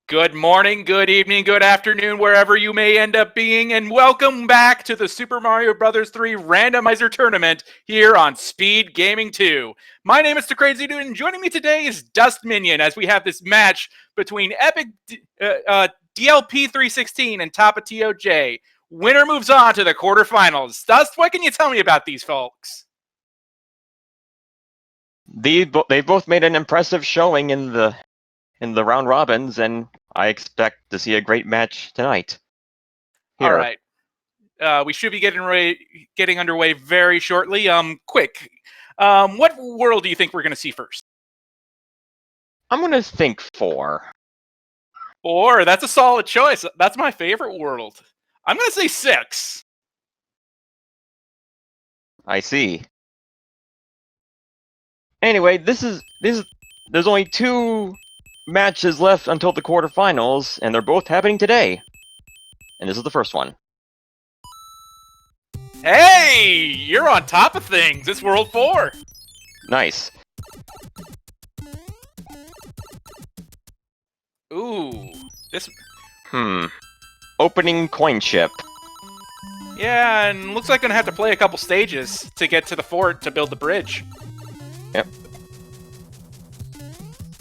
Good morning, good evening, good afternoon, wherever you may end up being, and welcome back to the Super Mario Bros. 3 Randomizer Tournament here on SpeedGaming 2. My name is The Crazy Dude, and joining me today is Dust Minion as we have this match between DLP316 and TapatioJ. Winner moves on to the quarterfinals. Dust, what can you tell me about these folks? They both made an impressive showing in the round robins, and I expect to see a great match tonight. All right. We should be getting underway very shortly. Quick. What world do you think we're going to see first? I'm going to think 4. 4? That's a solid choice. That's my favorite world. I'm going to say 6. I see. Anyway, there's only 2 matches left until the quarterfinals, and they're both happening today. And this is the first one. Hey, you're on top of things. It's World 4. Nice. Ooh, this. Opening coin chip. Yeah, and looks like I'm gonna have to play a couple stages to get to the fort to build the bridge. Yep.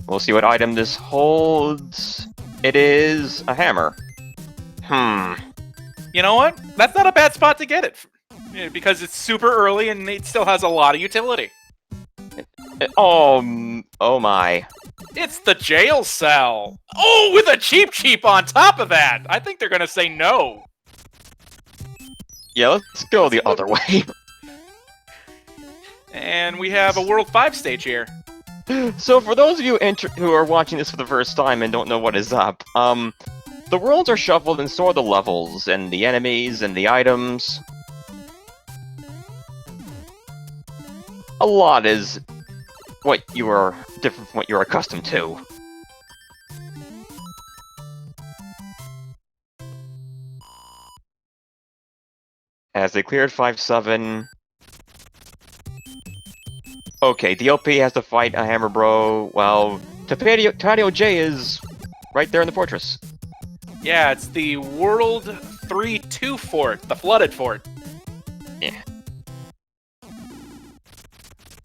We'll see what item this holds. It is a hammer. You know what? That's not a bad spot to get it, because it's super early and it still has a lot of utility. Oh my. It's the jail cell. Oh, with a cheap on top of that. I think they're gonna say no. Yeah, let's go the other way. And we have a World 5 stage here. So for those of you who are watching this for the first time and don't know what is up, the worlds are shuffled and so are the levels, and the enemies, and the items. A lot is different from what you're accustomed to. As they cleared 5-7... Okay, DLP has to fight a Hammer Bro, while TapatioJ is right there in the fortress. Yeah, it's the World 3-2 fort, the flooded fort. Yeah.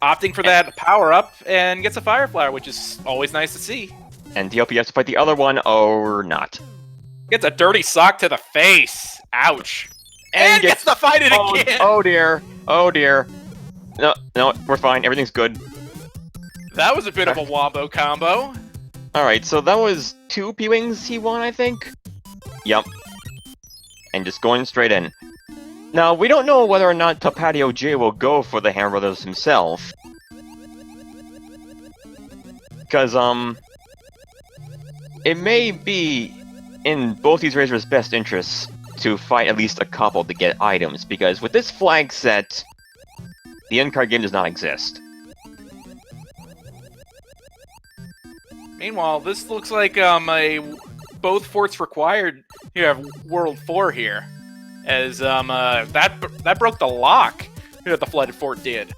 Opting for that power-up and gets a Fire Flower, which is always nice to see. And DLP has to fight the other one, or not. Gets a dirty sock to the face. Ouch. And gets to fight it again! Oh dear. Oh dear. No, we're fine. Everything's good. That was a bit of a wombo combo. Alright, so that was 2 P-Wings he won, I think? Yup. And just going straight in. Now, we don't know whether or not TapatioJ will go for the Hammer Brothers himself. Because, it may be in both these racers' best interests to fight at least a couple to get items, because with this flag set, the end-card game does not exist. Meanwhile, this looks like both forts required. You have World 4 here, as that broke the lock that the flooded fort did.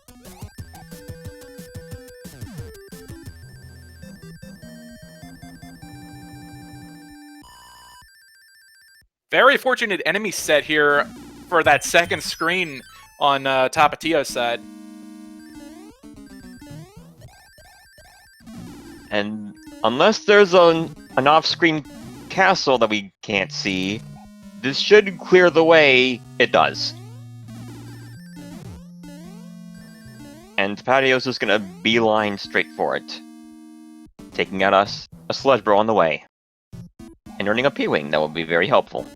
Very fortunate enemy set here for that second screen on Tapatio's side. And unless there's an off-screen castle that we can't see, this should clear the way. It does. And Tapatio's just gonna beeline straight for it, taking out a Sludge Bro on the way. And earning a P-Wing, that will be very helpful.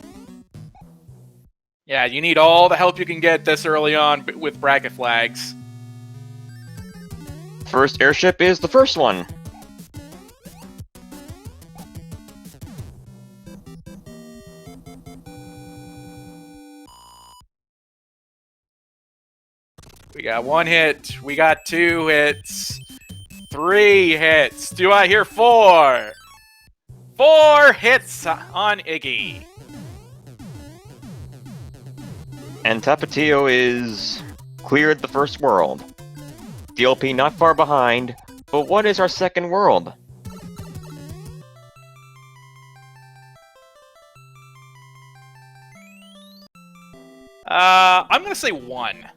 Yeah, you need all the help you can get this early on with bracket flags. First airship is the first one. We got 1 hit, we got 2 hits, 3 hits. Do I hear 4? 4 hits on Iggy. And Tapatio is cleared the first world. DLP not far behind, but what is our second world? I'm gonna say 1.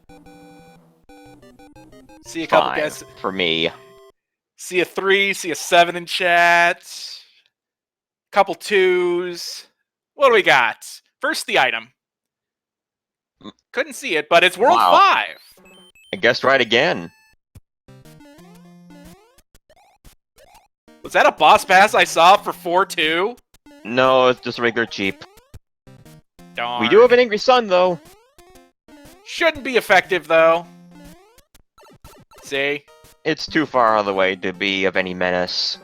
See a couple 5 guesses. for me. See a 3, see a 7 in chat. Couple 2s. What do we got? First, the item. Couldn't see it, but it's World Wow. 5. I guessed right again. Was that a boss pass I saw for 4-2? No, it's just regular cheap. Darn. We do have an Angry Sun, though. Shouldn't be effective, though. See? It's too far out of the way to be of any menace.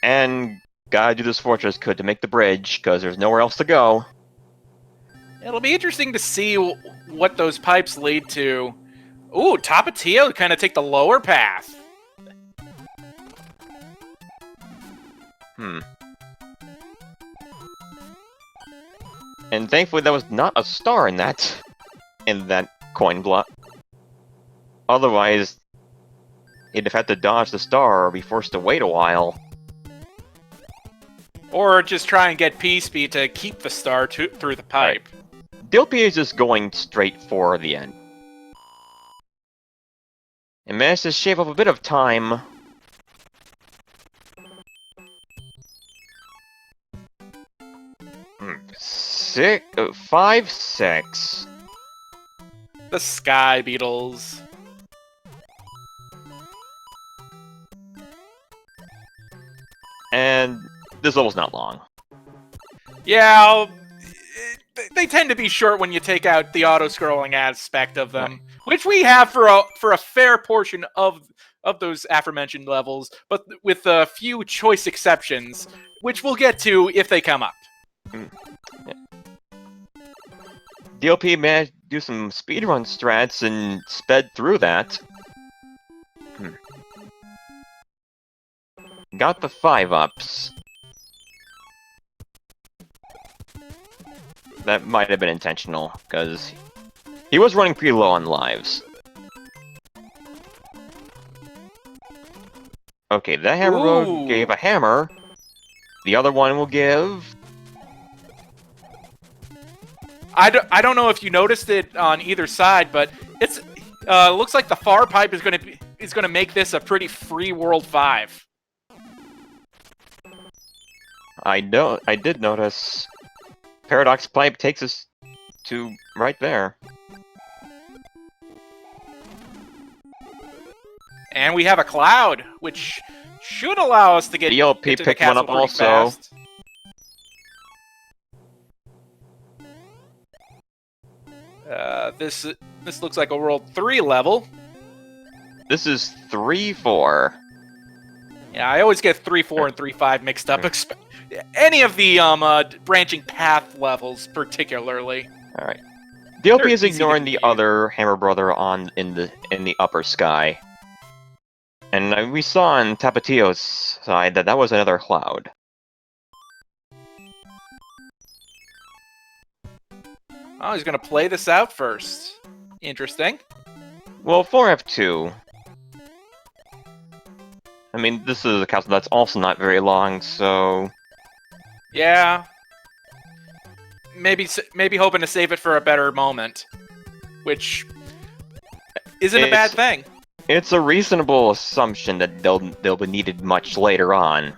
And gotta do this fortress to make the bridge, because there's nowhere else to go. It'll be interesting to see what those pipes lead to. Ooh, Tapatio kind of take the lower path. And thankfully there was not a star in that coin block. Otherwise, he'd have had to dodge the star or be forced to wait a while. Or just try and get P-Speed to keep the star through the pipe. DLP is just going straight for the end. And managed to shave off a bit of time. Five, 6. The Sky Beetles. And this level's not long. Yeah, they tend to be short when you take out the auto-scrolling aspect of them, which we have for a fair portion of those aforementioned levels, but with a few choice exceptions, which we'll get to if they come up. Yeah. DLP managed to do some speedrun strats and sped through that. Got the 5-ups. That might have been intentional, because he was running pretty low on lives. Okay, that hammer road gave a hammer. The other one will give... I don't know if you noticed it on either side, but it's looks like the far pipe is gonna make this a pretty free World 5. I did notice. Paradox pipe takes us to right there. And we have a cloud, which should allow us to get DLP into the picked one castle up pretty also. fast. This looks like a World 3 level. This is 3-4. Yeah, I always get 3-4 and 3-5 mixed up. Any of the branching path levels, particularly. All right. DLP They're is easy to ignoring the compute. other hammer brother in the upper sky, and we saw on Tapatio's side that was another cloud. Oh, he's gonna play this out first. Interesting. Well, 4F2. I mean, this is a castle that's also not very long, so... Yeah. Maybe hoping to save it for a better moment, which isn't a bad thing. It's a reasonable assumption that they'll be needed much later on.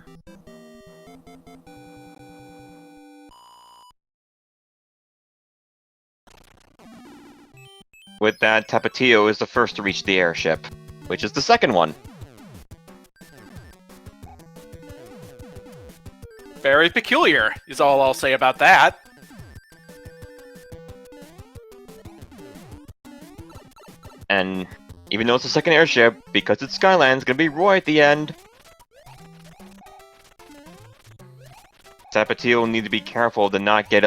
With that, Tapatio is the first to reach the airship, which is the second one. Very peculiar, is all I'll say about that. And even though it's the second airship, because it's Skyland's gonna be Roy at the end. Tapatio will need to be careful to not get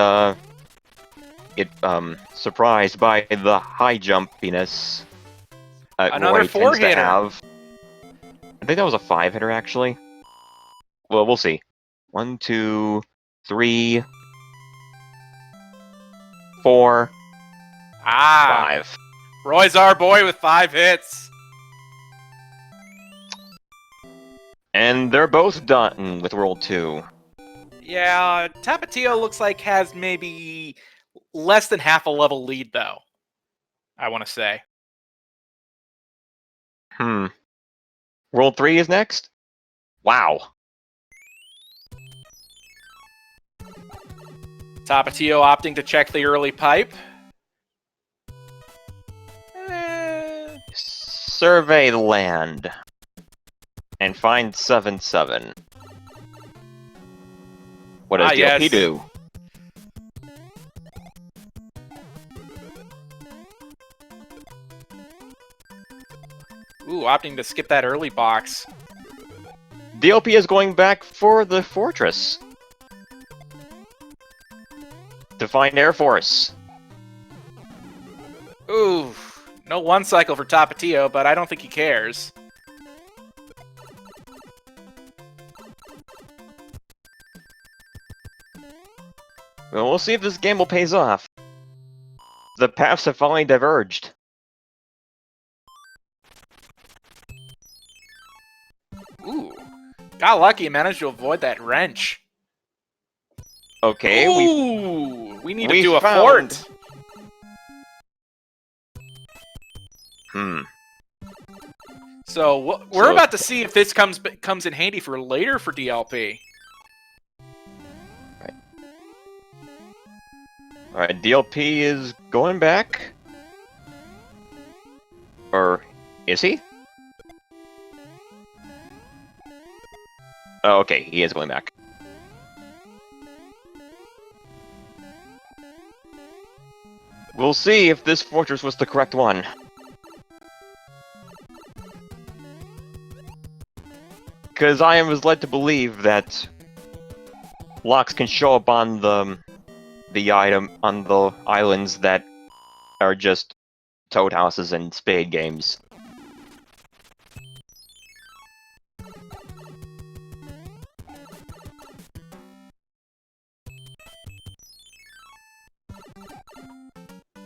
surprised by the high jumpiness. Another Roy tends to 4-hitter. have. I think that was a 5-hitter actually. Well, we'll see. 1, 2, 3, 4, Ah, 5. Roy's our boy with 5 hits. And they're both done with World 2. Yeah, Tapatio looks like has maybe less than half a level lead, though. I want to say. World 3 is next? Wow. Tapatio opting to check the early pipe. Survey the land. And find 7-7. What does DLP yes. do? Ooh, opting to skip that early box. DLP is going back for the fortress. To find Air Force. Ooh, no one cycle for Tapatio, but I don't think he cares. Well, we'll see if this gamble pays off. The paths have finally diverged. Ooh, got lucky and managed to avoid that wrench. Okay, we need to do a fort. So we're about to see if this comes in handy for later for DLP. Right. Alright, DLP is going back? Or is he? Oh, okay, he is going back. We'll see if this fortress was the correct one. Because I was led to believe that locks can show up on the islands that are just toad houses and spade games.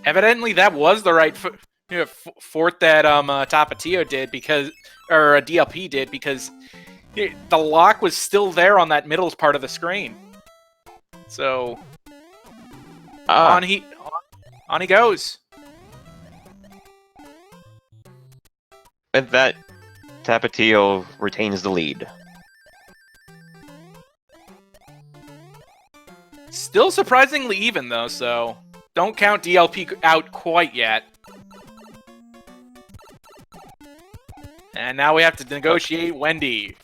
Evidently, that was the right fort that Tapatio did or DLP did because the lock was still there on that middle part of the screen. So on he goes. With that, Tapatio retains the lead. Still surprisingly even though, so don't count DLP out quite yet. And now we have to negotiate Wendy.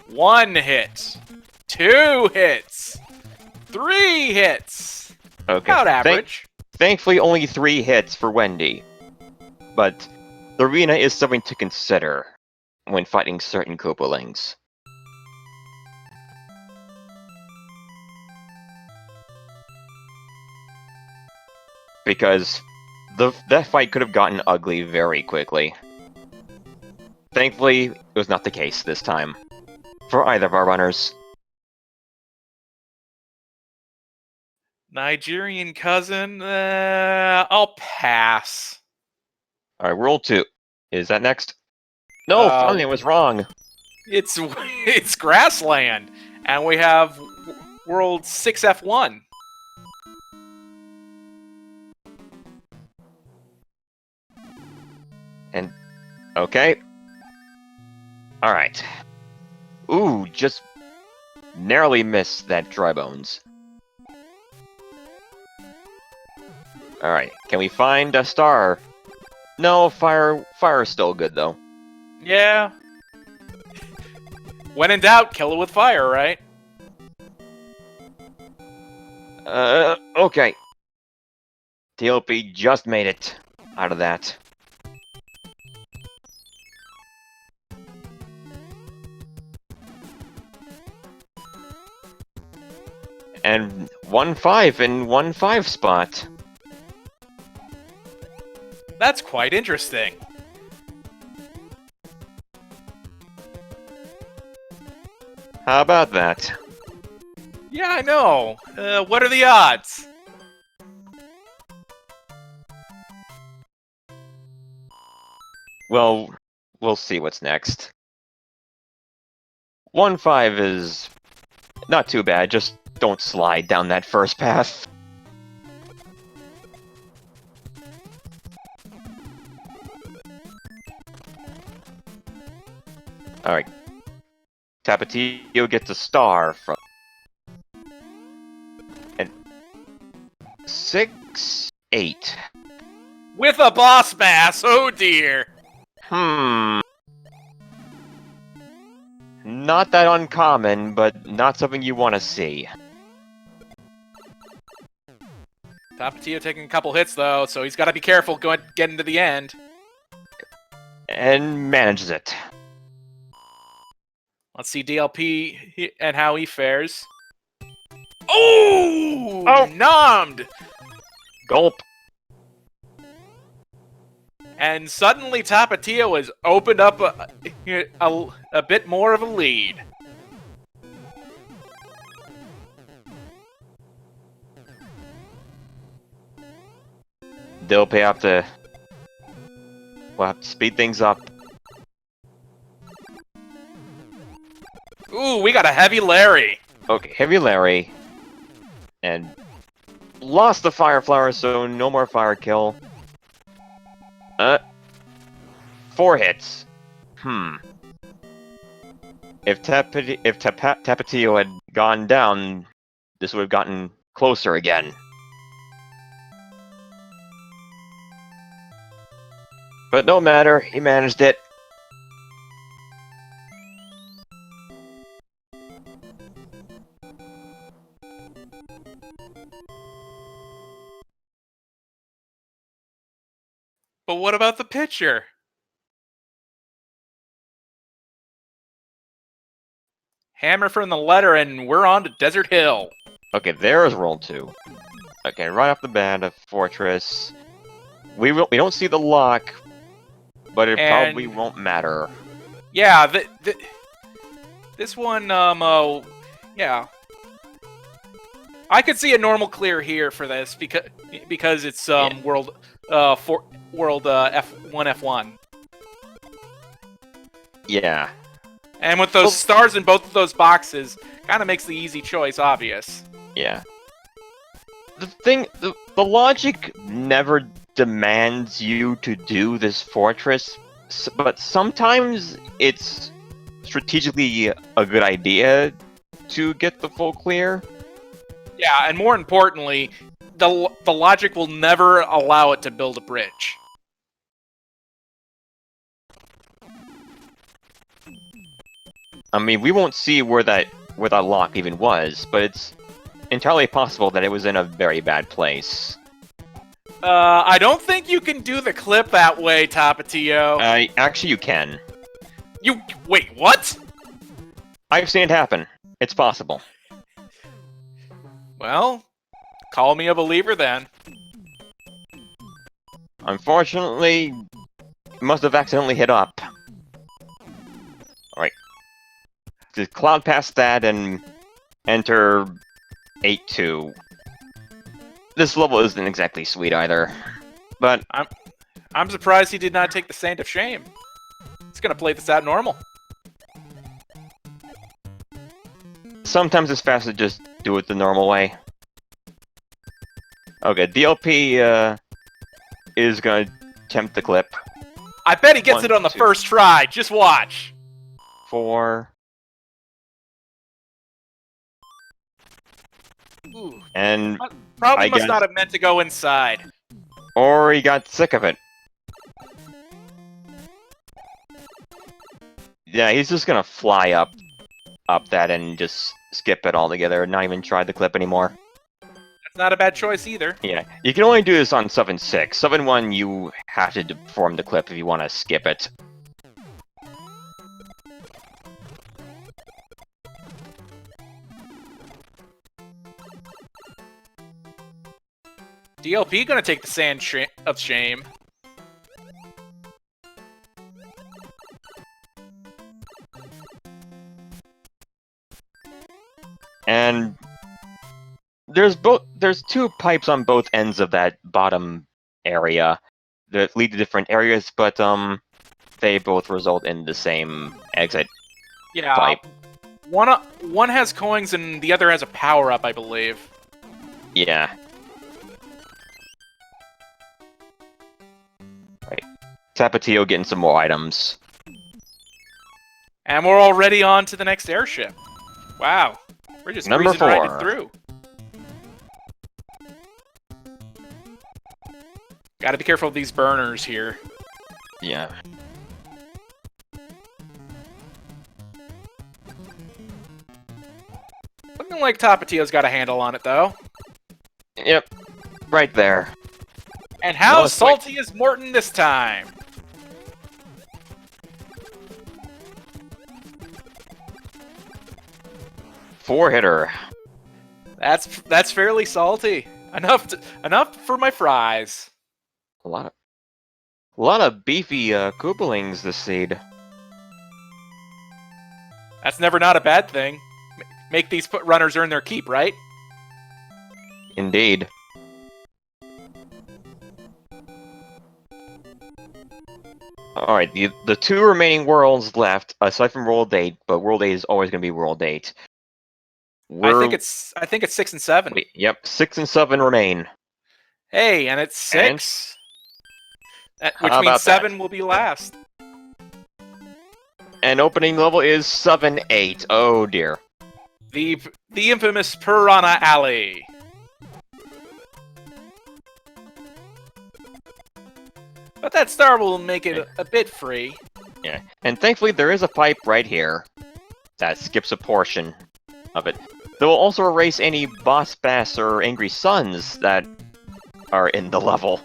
1 hit. 2 hits. 3 hits. Okay. About average. Thankfully, only 3 hits for Wendy. But the arena is something to consider when fighting certain Koopalings. Because that fight could have gotten ugly very quickly. Thankfully, it was not the case this time. For either of our runners. Nigerian cousin? I'll pass. Alright, World 2. Is that next? No, finally I was wrong! It's grassland, and we have World 6F1. And okay. Alright. Ooh, just narrowly missed that dry bones. Alright, can we find a star? No, fire is still good though. Yeah. When in doubt, kill it with fire, right? Okay. DLP just made it out of that. And 1-5 in 1-5 spot. That's quite interesting. How about that? Yeah, I know. What are the odds? Well, we'll see what's next. 1-5 is not too bad, just don't slide down that first path. Alright. Tapatio gets a star from... And... 6-8. With a boss bass, oh dear! Not that uncommon, but not something you want to see. Tapatio taking a couple hits though, so he's got to be careful getting to the end. And manages it. Let's see DLP and how he fares. Oh! Numbed! Gulp. And suddenly Tapatio has opened up a bit more of a lead. We'll have to speed things up. Ooh, we got a heavy Larry. Okay, heavy Larry. And lost the fire flower, so no more fire kill. 4 hits. If Tapatio had gone down, this would have gotten closer again. But no matter, he managed it. But what about the pitcher? Hammer from the letter, and we're on to Desert Hill. Okay, there's roll 2. Okay, right off the bat, a fortress. We don't see the lock, but it probably won't matter. Yeah, this one, yeah. I could see a normal clear here for this because it's world F1. Yeah. And with those stars in both of those boxes, kind of makes the easy choice obvious. Yeah. The logic never demands you to do this fortress, but sometimes it's strategically a good idea to get the full clear. Yeah, and more importantly, the logic will never allow it to build a bridge. I mean, we won't see where that lock even was, but it's entirely possible that it was in a very bad place. I don't think you can do the clip that way, Tapatio. Actually, you can. Wait, what? I've seen it happen. It's possible. Well, call me a believer then. Unfortunately, it must have accidentally hit up. Alright. Just cloud past that and enter 8-2. This level isn't exactly sweet either, but I'm surprised he did not take the Sand of Shame. He's gonna play this out normal. Sometimes it's faster to just do it the normal way. Okay, DLP is gonna attempt the clip. I bet he gets it on the first try. Just watch. 4. Ooh. And Probably must not have meant to go inside. Or he got sick of it. Yeah, he's just gonna fly up that and just skip it altogether, not even try the clip anymore. That's not a bad choice either. Yeah, you can only do this on 7-6. 7-1, you have to perform the clip if you want to skip it. DLP gonna take the Sand of Shame. And there's 2 pipes on both ends of that bottom area that lead to different areas, but they both result in the same exit pipe. One has coins and the other has a power-up, I believe. Yeah. Right. Tapatio getting some more items. And we're already on to the next airship. Wow. We're just Number cruising right 4. through. Gotta be careful of these burners here. Yeah. Looking like Tapatio's got a handle on it, though. Yep. Right there. And how No, salty is Morton this time? Four-hitter. That's fairly salty. Enough for my fries. A lot of beefy Koopalings this seed. That's never not a bad thing. Make these runners earn their keep, right? Indeed. Alright, the 2 remaining worlds left, aside from World 8, but World 8 is always going to be World 8. I think it's 6 and 7. Wait, yep, 6 and 7 remain. Hey, and it's 6. Which How means about 7 will be last. And opening level is 7-8. Oh dear. The infamous Piranha Alley. But that star will make it a bit free. Yeah, and thankfully there is a pipe right here that skips a portion of it. That will also erase any Boss Bass or Angry Suns that are in the level.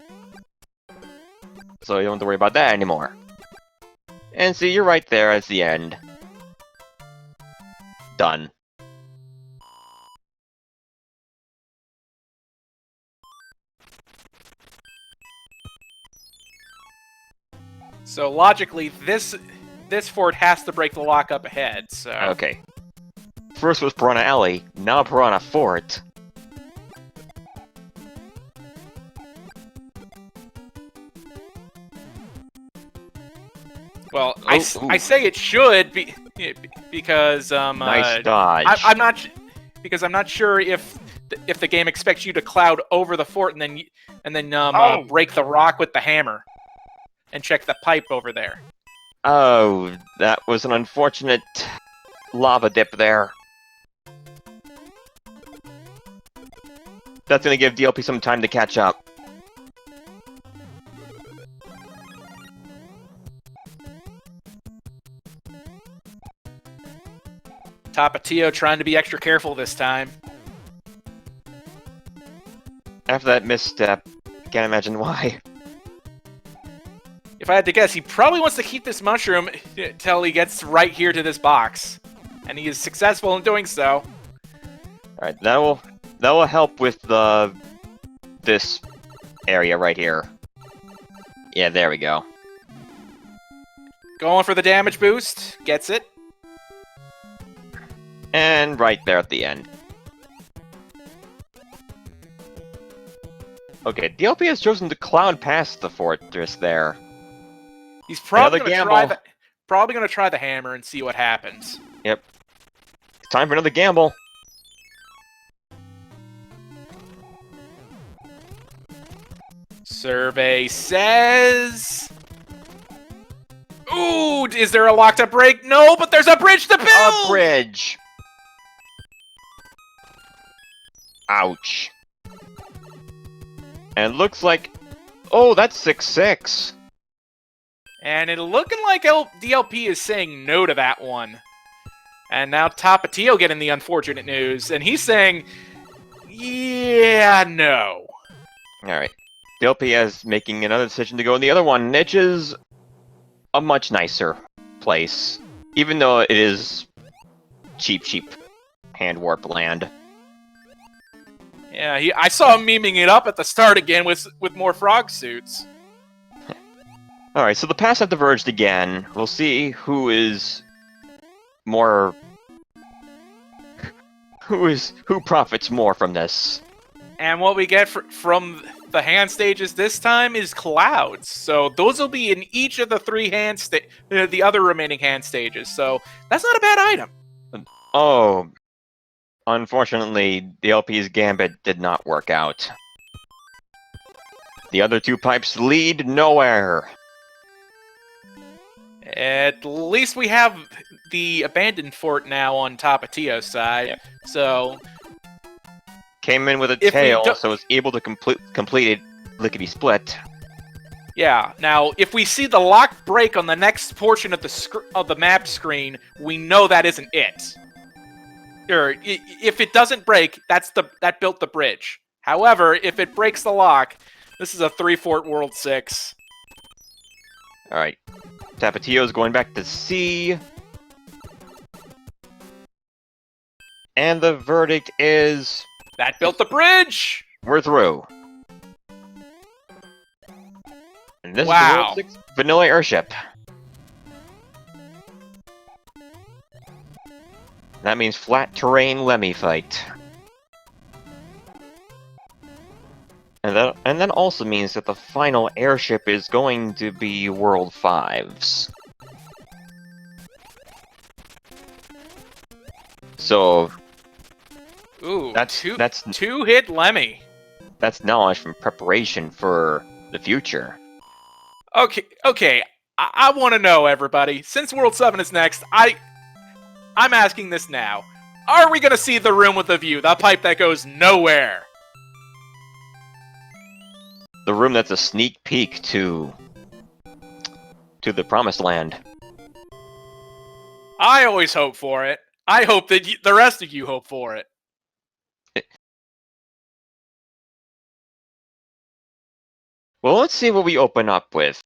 So you don't have to worry about that anymore. And see, you're right there as the end. Done. So logically, this fort has to break the lock up ahead. So Okay. First was Piranha Alley, now Piranha Fort. Well, I say it should be because Nice dodge. I'm not sure if the game expects you to cloud over the fort and then break the rock with the hammer and check the pipe over there. Oh, that was an unfortunate lava dip there. That's gonna give DLP some time to catch up. Tapatio trying to be extra careful this time. After that misstep, can't imagine why. If I had to guess, he probably wants to keep this mushroom till he gets right here to this box. And he is successful in doing so. Alright, that will help with this area right here. Yeah, there we go. Going for the damage boost. Gets it. And right there at the end. Okay, DLP has chosen to cloud past the fortress there. He's probably going to try the hammer and see what happens. Yep. Time for another gamble. Survey says... Ooh, is there a locked up break? No, but there's a bridge to build! A bridge! Ouch. And it looks like... Oh, that's 6-6. And it looking like DLP is saying no to that one. And now Tapatio getting the unfortunate news. And he's saying, yeah, no. Alright. DLP is making another decision to go in the other one. Which is a much nicer place. Even though it is cheap hand warp land. Yeah, I saw him memeing it up at the start again with more frog suits. Alright, so the paths have diverged again. We'll see who is more... Who profits more from this. And what we get from the hand stages this time is clouds. So those will be in each of the 3 the other remaining hand stages. So that's not a bad item. Oh, unfortunately, DLP's gambit did not work out. The other two pipes lead nowhere. At least we have the abandoned fort now on Tapatio's side, Yep. so... Came in with a If we tail, don't- so was able to complete it lickety-split. Yeah, now, if we see the lock break on the next portion of the map screen, we know that isn't it. Or, if it doesn't break, that built the bridge. However, if it breaks the lock, this is a 3-fort World 6. Alright. Tapatio's going back to C. And the verdict is... That built the bridge! we're through. And this is the Wow. World 6 Vanilla Airship. That means flat terrain Lemmy fight. And that also means that the final airship is going to be World 5s. So Ooh, that's two-hit Lemmy. that's knowledge from preparation for the future. Okay, I want to know, everybody. Since World 7 is next, I'm asking this now. Are we going to see the room with the view, the pipe that goes nowhere? The room that's a sneak peek to the promised land. I always hope for it. I hope that the rest of you hope for it. Well, let's see what we open up with.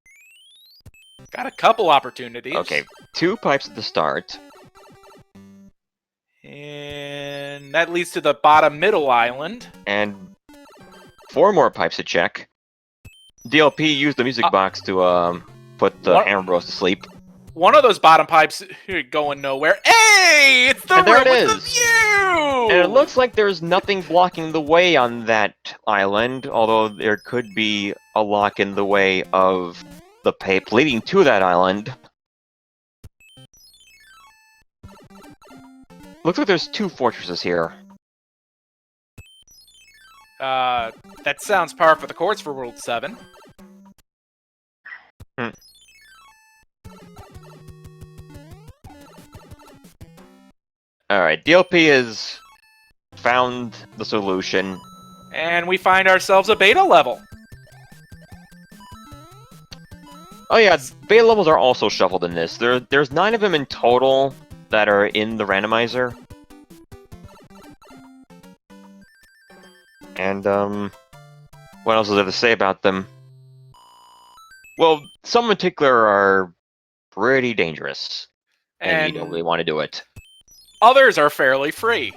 Got a couple opportunities. Okay, 2 pipes at the start. And that leads to the bottom middle island. And 4 more pipes to check. DLP used the music box to put the Hammer Bros to sleep. One of those bottom pipes going nowhere. Hey! It's the And there room it with is. the view! And it looks like there's nothing blocking the way on that island, although there could be a lock in the way of the pipe leading to that island. Looks like there's 2 fortresses here. That sounds par for the course for World 7. Alright, DLP has found the solution. And we find ourselves a beta level. Oh yeah, beta levels are also shuffled in this. There's 9 of them in total that are in the randomizer. And, what else is there to say about them? Well, some in particular are pretty dangerous. And you don't really want to do it. Others are fairly free.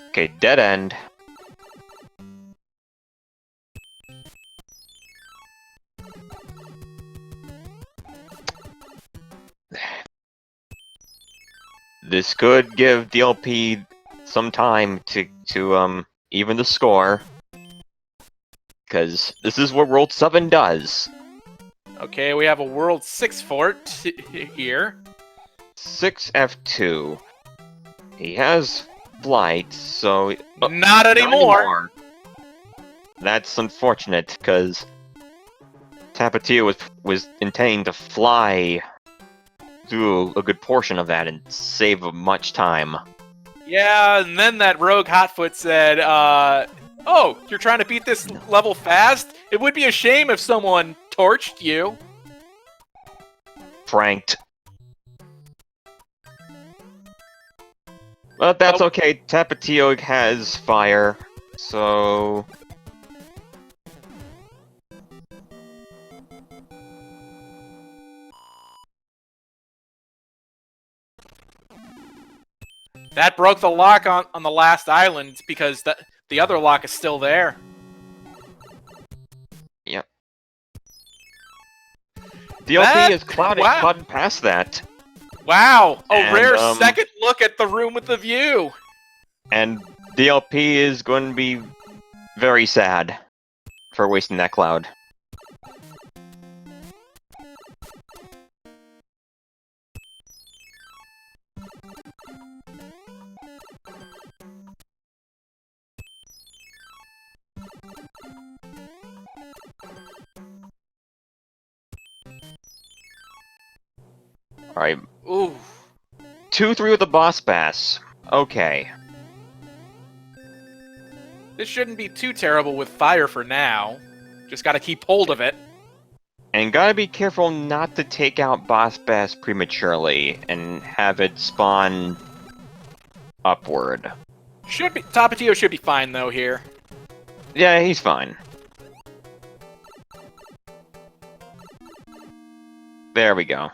Okay, dead end. This could give DLP some time to even the score. Because this is what World 7 does. Okay, we have a World 6 fort here. 6F2. He has flight, so... Not anymore! That's unfortunate, because Tapatio was intending to fly through a good portion of that and save much time. Yeah, and then that rogue Hotfoot said, oh, you're trying to beat this level fast? It would be a shame if someone torched you. Pranked. But that's okay, Tapatio has fire, so... That broke the lock on the last island because the other lock is still there. Yep. DLP is clouded past that. Wow! A rare And, second look at the room with the view! And DLP is going to be very sad for wasting that cloud. Alright, Ooh. 2-3 with the boss bass. Okay. This shouldn't be too terrible with fire for now. Just gotta keep hold of it. And gotta be careful not to take out boss bass prematurely and have it spawn upward. Tapatio should be fine though here. Yeah, he's fine. There we go.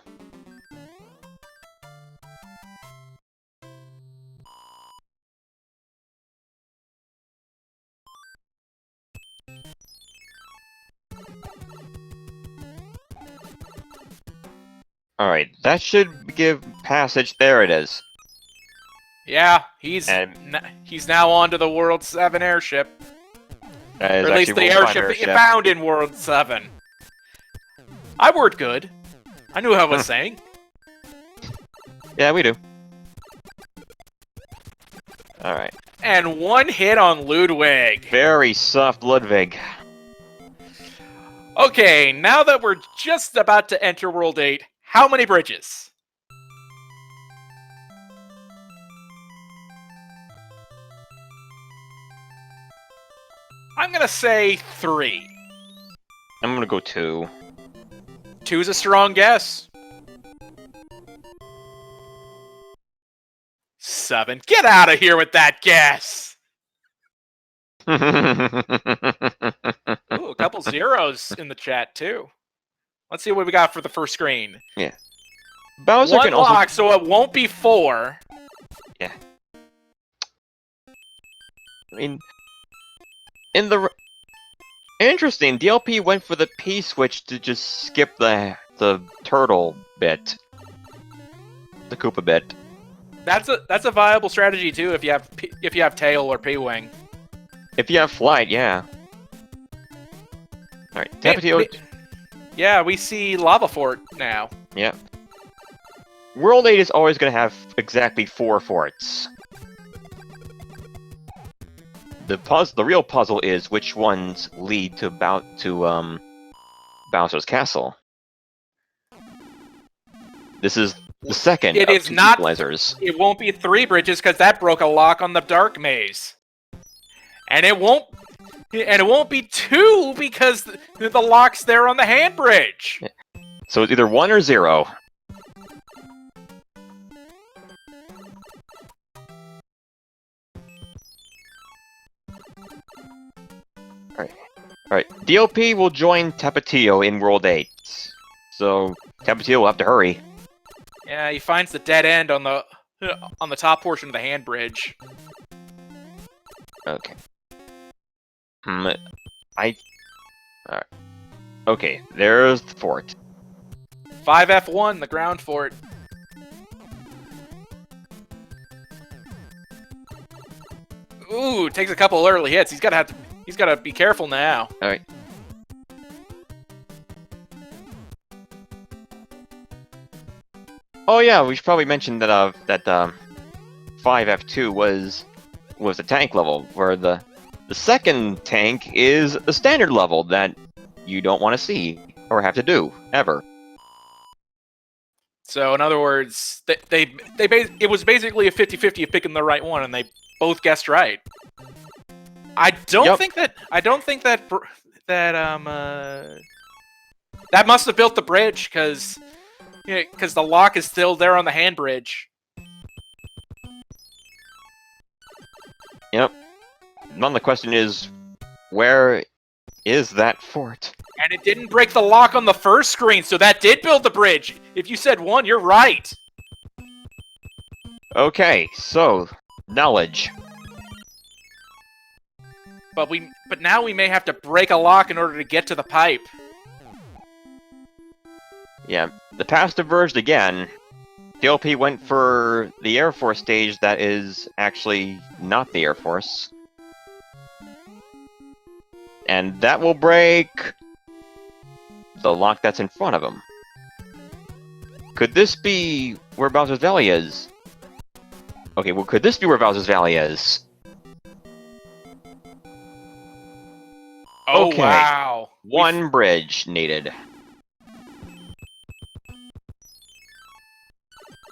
Alright, that should give passage. There it is. Yeah, he's And- he's now on to the World 7 airship. That is Or at least actually the World 5 airship that you found in World 7. I word good. I knew what I was saying. Yeah, we do. Alright. And one hit on Ludwig. Very soft Ludwig. Okay, now that we're just about to enter World 8, how many bridges? I'm gonna say 3. I'm gonna go 2. 2's a strong guess. 7. Get out of here with that guess! Ooh, a couple zeros in the chat, too. Let's see what we got for the first screen. Yeah. Bowser One can also... lock, so it won't be 4. Yeah. I mean... Interesting, DLP went for the P-switch to just skip the turtle bit. The Koopa bit. That's a viable strategy, too, if you have tail or P-wing. If you have flight, yeah. Alright, Tapatio... Yeah, we see Lava Fort now. Yeah. World 8 is always going to have exactly 4 forts. The real puzzle is which ones lead to Bowser's Castle. This is the second It of is 2 not. equalizers. It won't be 3 bridges because that broke a lock on the Dark Maze, and it won't be 2 because the lock's there on the hand bridge. Yeah. So it's either 1 or 0. Alright, DLP will join Tapatio in World 8. So, Tapatio will have to hurry. Yeah, he finds the dead end on the top portion of the hand bridge. Okay. Alright. Okay, there's the fort. 5F1, the ground fort. Ooh, takes a couple early hits. He's gotta be careful now. Alright. Oh yeah, we should probably mention that 5F2 was the tank level, where the second tank is the standard level that you don't want to see or have to do ever. So in other words, it was basically a 50-50 of picking the right one, and they both guessed right. I don't think that must have built the bridge because the lock is still there on the hand bridge. Yep. Now the question is, where is that fort? And it didn't break the lock on the first screen, so that did build the bridge. If you said 1, you're right. Okay, so knowledge. But now we may have to break a lock in order to get to the pipe. Yeah, the past diverged again. DLP went for the Air Force stage that is actually not the Air Force. And that will break the lock that's in front of him. Could this be where Bowser's Valley is? Okay, well, could this be where Bowser's Valley is? Oh, Okay. wow. One bridge needed.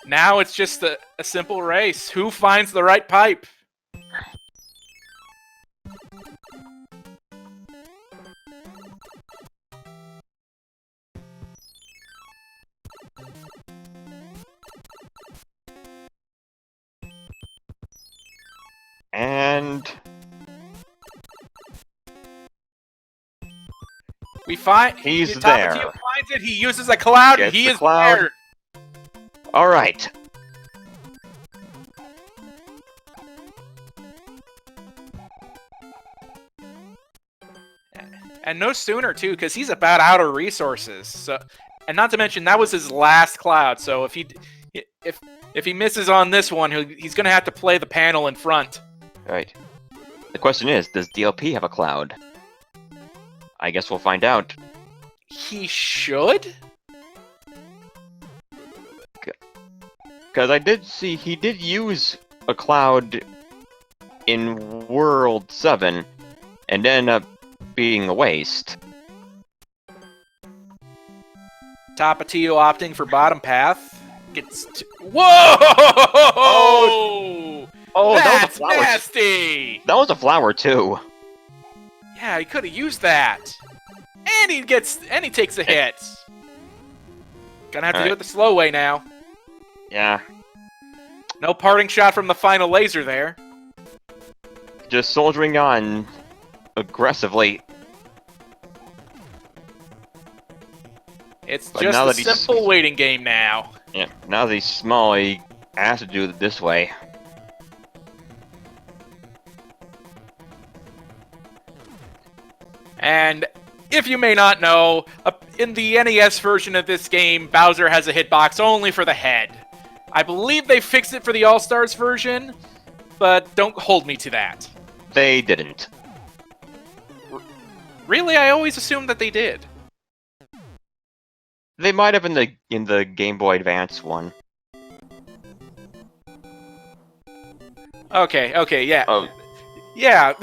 Now it's just a simple race. Who finds the right pipe? And We find he's Tapatio there. finds it. He uses a cloud. Gets He the is cloud. there. All right. And no sooner too, because he's about out of resources. So, and not to mention that was his last cloud. So if he misses on this one, he's gonna have to play the panel in front. Right. The question is, does DLP have a cloud? I guess we'll find out. He should. Because I did see he did use a cloud in World 7, and ended up being a waste. Tapatio opting for bottom path. Whoa! Oh, That's that was a flower. nasty! That was a flower too. Yeah, he could have used that. And he takes a hit. Gonna have to do it the slow way now. Yeah. No parting shot from the final laser there. Just soldiering on aggressively. It's But just now a that he's- simple waiting game now. Yeah. Now that he's small, he has to do it this way. And if you may not know, in the NES version of this game, Bowser has a hitbox only for the head. I believe they fixed it for the All-Stars version, but don't hold me to that. They didn't. Really? I always assumed that they did. They might have in the Game Boy Advance one. Okay, yeah. Oh. Yeah,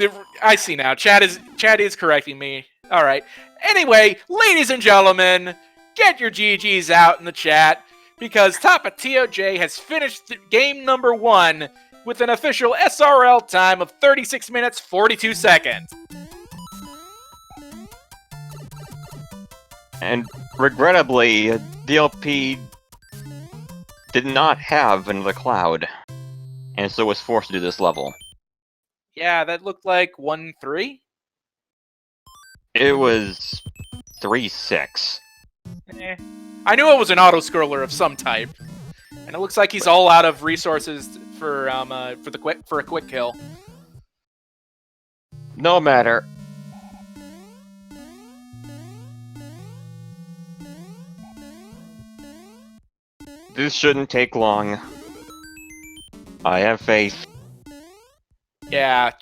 I see now. Chad is correcting me. All right. Anyway, ladies and gentlemen, get your GGs out in the chat because TapatioJ has finished game number 1 with an official SRL time of 36 minutes 42 seconds. And regrettably, DLP did not have another cloud, and so was forced to do this level. Yeah, that looked like 1-3. It was 3-6. I knew it was an auto-scroller of some type. And it looks like he's all out of resources for a quick kill. No matter. This shouldn't take long. I have faith. Yeah,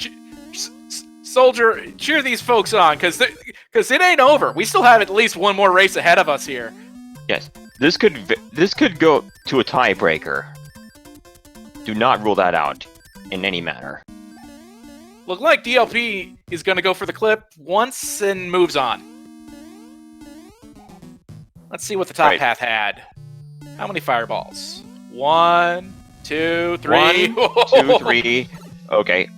Soldier, cheer these folks on, because it ain't over. We still have at least one more race ahead of us here. Yes, this could go to a tiebreaker. Do not rule that out in any manner. Look like DLP is going to go for the clip once and moves on. Let's see what the top path had. How many fireballs? 1, 2, 3. 1, 2, 3. Okay.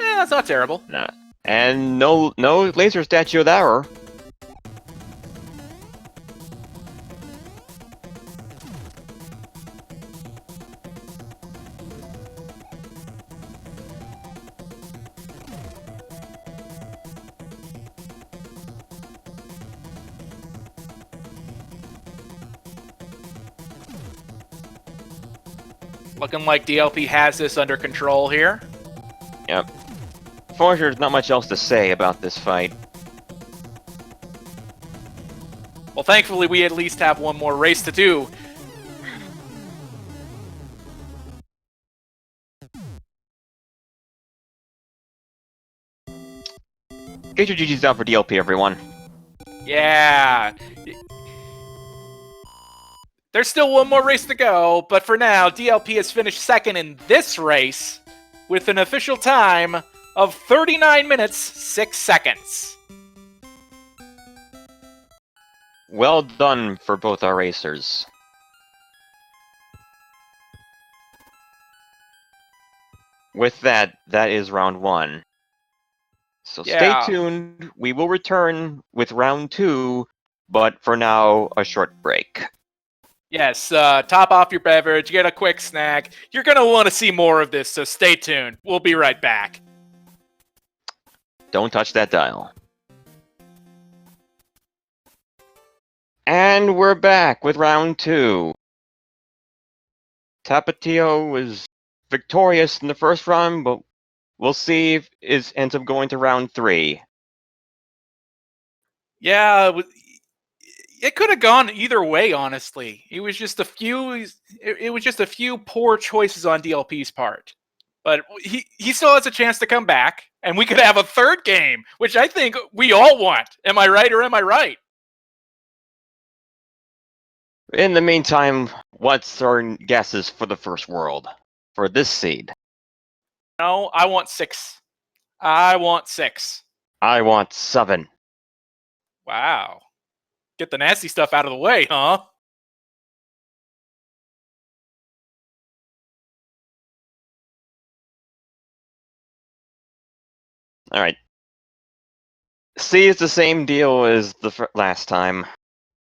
That's not terrible. Nah. And no laser statue there. Looking like DLP has this under control here. Yep. Fortunately, there's not much else to say about this fight. Well, thankfully, we at least have one more race to do. Get your GG's out for DLP, everyone. Yeah. There's still one more race to go, but for now, DLP has finished second in this race with an official time of 39 minutes, 6 seconds. Well done for both our racers. With that, that is round 1. So stay Yeah. tuned, we will return with round 2, but for now, a short break. Yes, top off your beverage, get a quick snack. You're going to want to see more of this, so stay tuned. We'll be right back. Don't touch that dial. And we're back with round 2. Tapatio was victorious in the first round, but we'll see if it ends up going to round 3. Yeah, it could have gone either way, honestly. It was just a few it was just a few poor choices on DLP's part. But he still has a chance to come back, and we could have a third game, which I think we all want. Am I right or am I right? In the meantime, what's our guesses for the first world? For this seed? No, I want 6. I want 6. I want 7. Wow. Get the nasty stuff out of the way, huh? Alright. C is the same deal as the last time.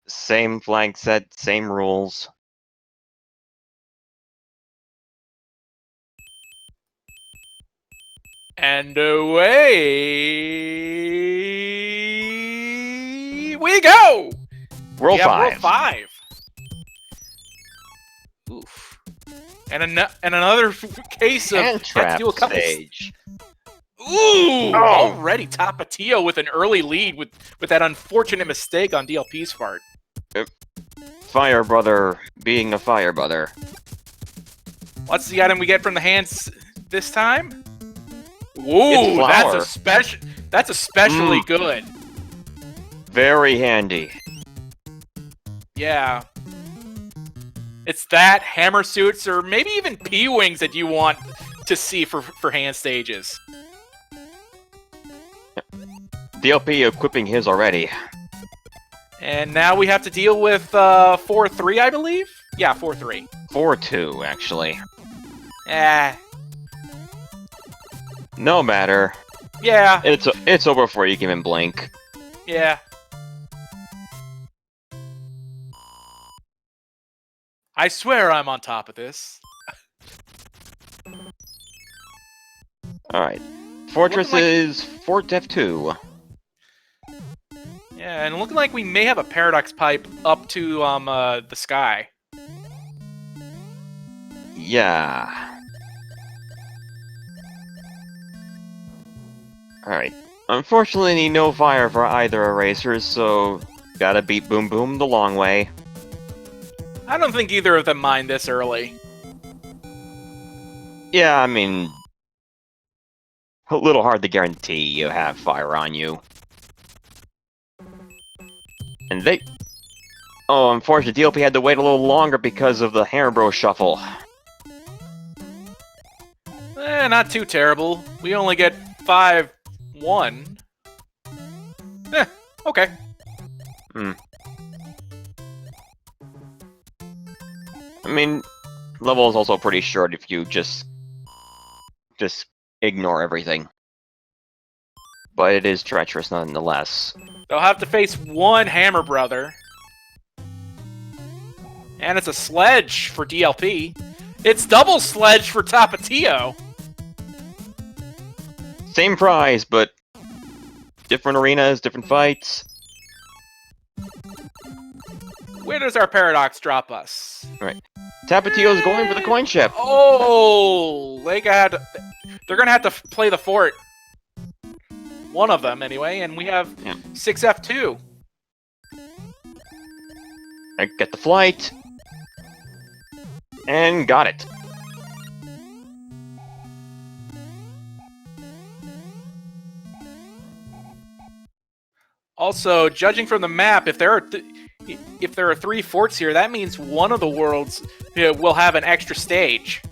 Same flag set, same rules. And away we go! World 5. World 5. Oof. And another case of Hand trap do a couple stage. Ooh! Oh. Already Tapatio with an early lead with that unfortunate mistake on DLP's part. Fire Brother being a Fire Brother. What's the item we get from the hands this time? Ooh, that's especially good. Very handy. Yeah. It's that, hammer suits, or maybe even P-Wings that you want to see for hand stages. DLP equipping his already. And now we have to deal with 4-3, I believe? Yeah, 4-3. 4-2, actually. No matter. Yeah. It's over for you, give him blink. Yeah. I swear I'm on top of this. Alright. Fortress is Fort F2. Yeah, and looking like we may have a Paradox Pipe up to the sky. Yeah. Alright. Unfortunately, no fire for either erasers, so gotta beat Boom Boom the long way. I don't think either of them mind this early. Yeah, I mean, a little hard to guarantee you have fire on you. And they... Oh, unfortunately, DLP had to wait a little longer because of the Hairbro shuffle. Not too terrible. We only get 5-1. Okay. I mean, level is also pretty short if you just ignore everything. But it is treacherous nonetheless. They'll have to face one Hammer Brother. And it's a sledge for DLP. It's double sledge for Tapatio. Same prize, but different arenas, different fights. Where does our Paradox drop us? Right. Tapatio's going for the coin ship. Oh, they're gonna have to play the fort. One of them, anyway, and we have 6F2. I get the flight. And got it. Also, judging from the map, if there are 3 forts here, that means one of the worlds will have an extra stage.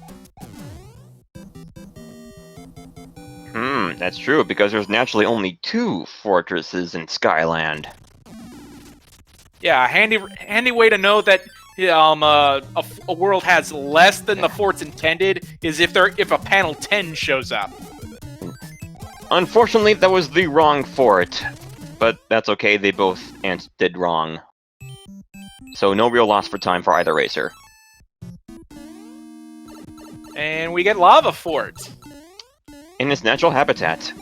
That's true, because there's naturally only 2 fortresses in Skyland. Yeah, handy way to know that a world has less than the fort's intended is if a panel 10 shows up. Unfortunately, that was the wrong fort, but that's okay. They both did wrong, so no real loss for time for either racer. And we get Lava Fort In its natural habitat.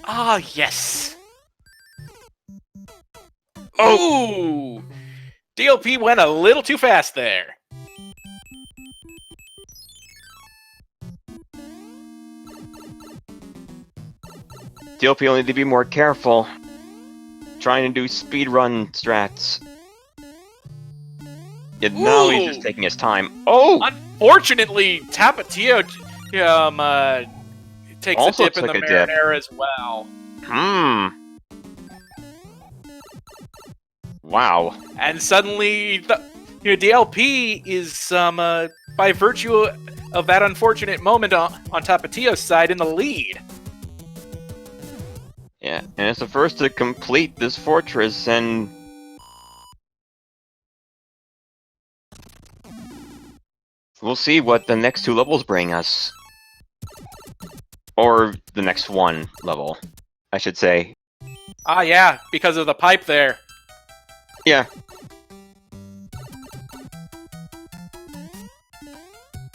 Ah, yes. Oh, DLP went a little too fast there. DLP will need to be more careful. Trying to do speedrun strats. Yet now he's just taking his time. Oh! Unfortunately, Tapatio takes Also a dip in the marinara as well. Wow. And suddenly, DLP is, by virtue of that unfortunate moment on Tapatio's side, in the lead. Yeah, and it's the first to complete this fortress, and we'll see what the next 2 levels bring us. Or the next 1 level, I should say. Ah, yeah, because of the pipe there. Yeah.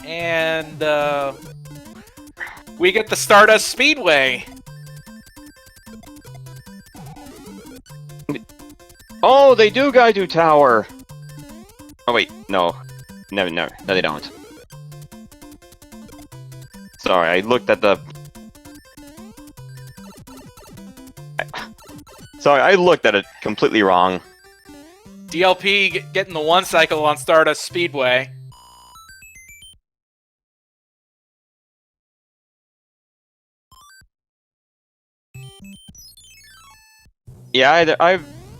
And, we get the Stardust Speedway. Oh, they do Gaidu Tower! Oh wait, no. No, they don't. Sorry, I looked at the... Sorry, I looked at it completely wrong. DLP getting the 1 cycle on Stardust Speedway. Yeah,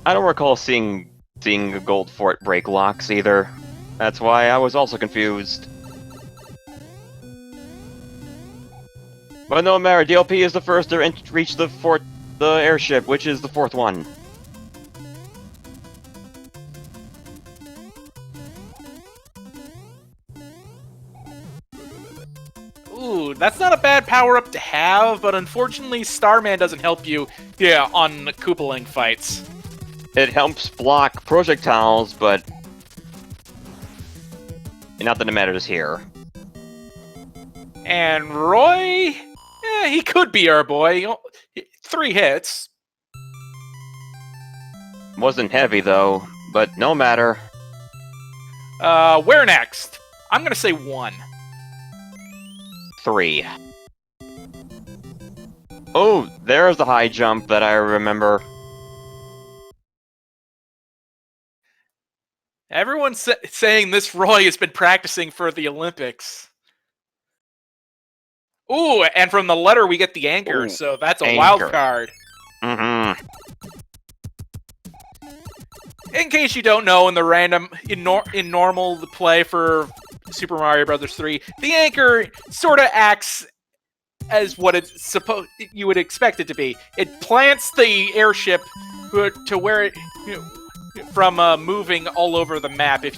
I don't recall seeing a gold fort break locks either. That's why I was also confused. But no matter, DLP is the first to reach the airship, which is the 4th one. Ooh, that's not a bad power-up to have, but unfortunately Starman doesn't help you, on Koopaling fights. It helps block projectiles, but not that it matters here. And Roy, he could be our boy. 3 hits. Wasn't heavy though, but no matter. Where next? I'm gonna say 1. 3. Oh, there's the high jump that I remember. Everyone's saying this Roy has been practicing for the Olympics. Ooh, and from the letter we get the anchor, so that's a wild card. Mm-hmm. In case you don't know, in normal play for Super Mario Bros. 3, the anchor sort of acts as what you would expect it to be. It plants the airship to where it from moving all over the map if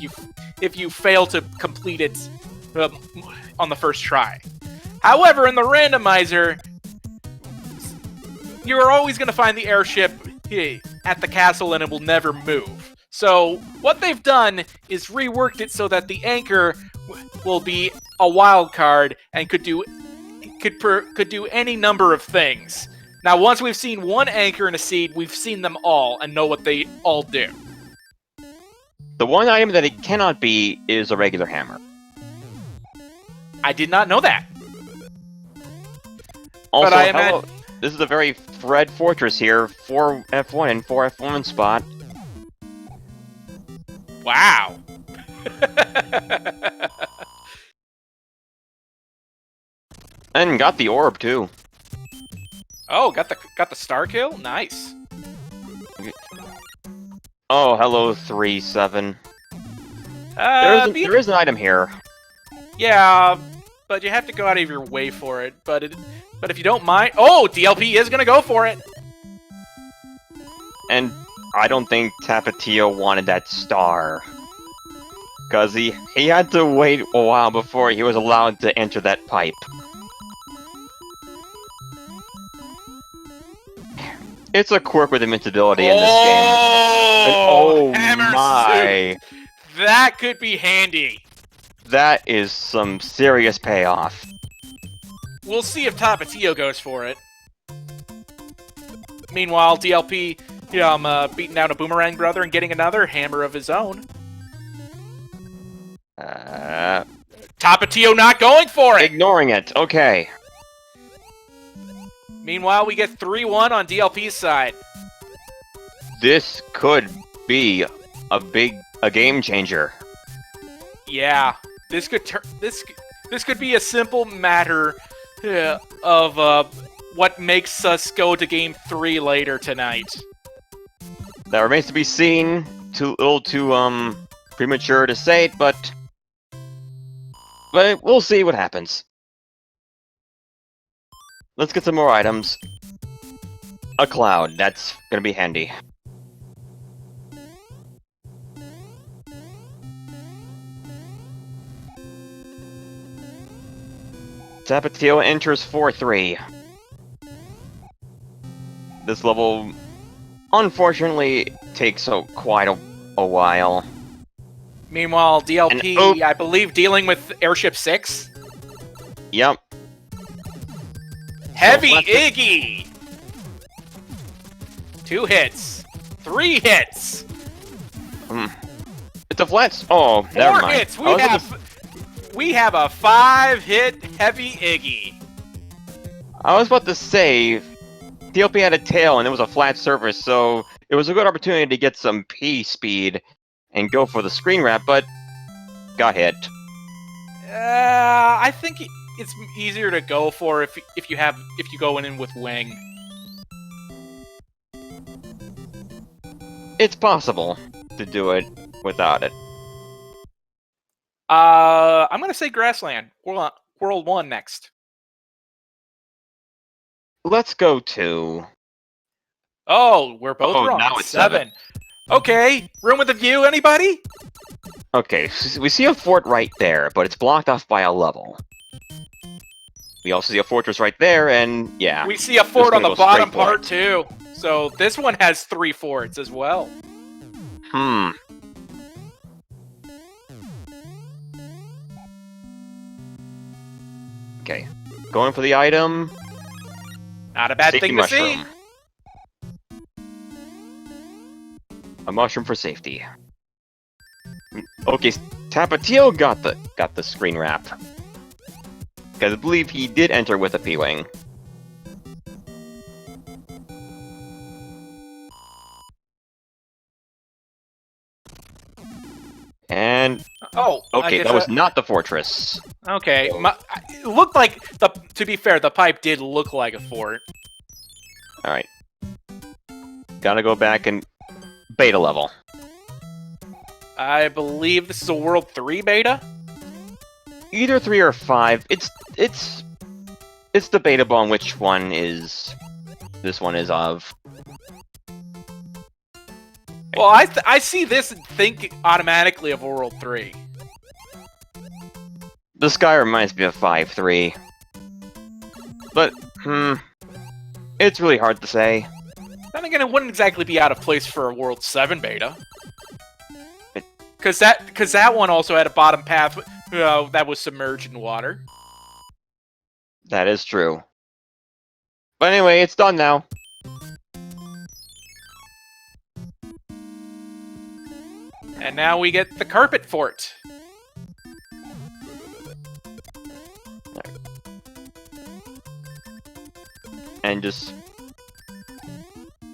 you fail to complete it on the first try. However, in the randomizer, you're always going to find the airship at the castle and it will never move. So what they've done is reworked it so that the anchor will be a wild card and could do any number of things. Now, once we've seen 1 anchor and a seed, we've seen them all and know what they all do. The one item that it cannot be is a regular hammer. I did not know that. Also, but I imagine this is a very red fortress here. 4 F1 and 4 F1 spot. Wow. And got the orb too. Oh, got the star kill? Nice. Oh, hello 3-7. There is an item here. Yeah, but you have to go out of your way for it. But if you don't mind, DLP is gonna go for it. And I don't think Tapatio wanted that star. Because he had to wait a while before he was allowed to enter that pipe. It's a quirk with invincibility in this game. And, oh hammer my! suit. That could be handy. That is some serious payoff. We'll see if Tapatio goes for it. Meanwhile, DLP, beating down a Boomerang brother and getting another hammer of his own. Tapatio not going for it! Ignoring it, okay. Meanwhile, we get 3-1 on DLP's side. This could be a game changer. Yeah, this could be a simple matter of what makes us go to game 3 later tonight. That remains to be seen. Too little too premature to say it, but we'll see what happens. Let's get some more items. A cloud, that's gonna be handy. Tapatio enters 4-3. This level, unfortunately, takes quite a while. Meanwhile, DLP, I believe, dealing with Airship 6. Yep. Heavy Iggy! 2 hits. 3 hits. It's a flat. Oh, never 4 mind. hits. We have a 5-hit Heavy Iggy. I was about to say, DLP had a tail and it was a flat surface, so it was a good opportunity to get some P speed and go for the screen wrap, but got hit. I think it's easier to go for if you go in with wing. It's possible to do it without it. I'm gonna say Grassland. World 1 next. Let's go to... Oh, we're both wrong. Now it's 7. Okay, room with a view, anybody? Okay, we see a fort right there, but it's blocked off by a level. We also see a fortress right there, and yeah. We see a fort on the bottom part, too. So this one has 3 forts as well. Okay, going for the item. Not a bad Safety thing mushroom. to see. A mushroom for safety. Okay, Tapatio got the screen wrap. Because I believe he did enter with a P-Wing. And... Oh, okay, that was not the fortress. Okay, it looked like, to be fair, the pipe did look like a fort. Alright. Gotta go back and... beta level. I believe this is a World 3 beta? Either 3 or 5. It's debatable on which one this one is of. Well, I see this and think automatically of World 3. The sky reminds me of 5-3. But, it's really hard to say. Then again, it wouldn't exactly be out of place for a World 7 beta. Because that one also had a bottom path that was submerged in water. That is true. But anyway, it's done now. And now we get the carpet fort. And just...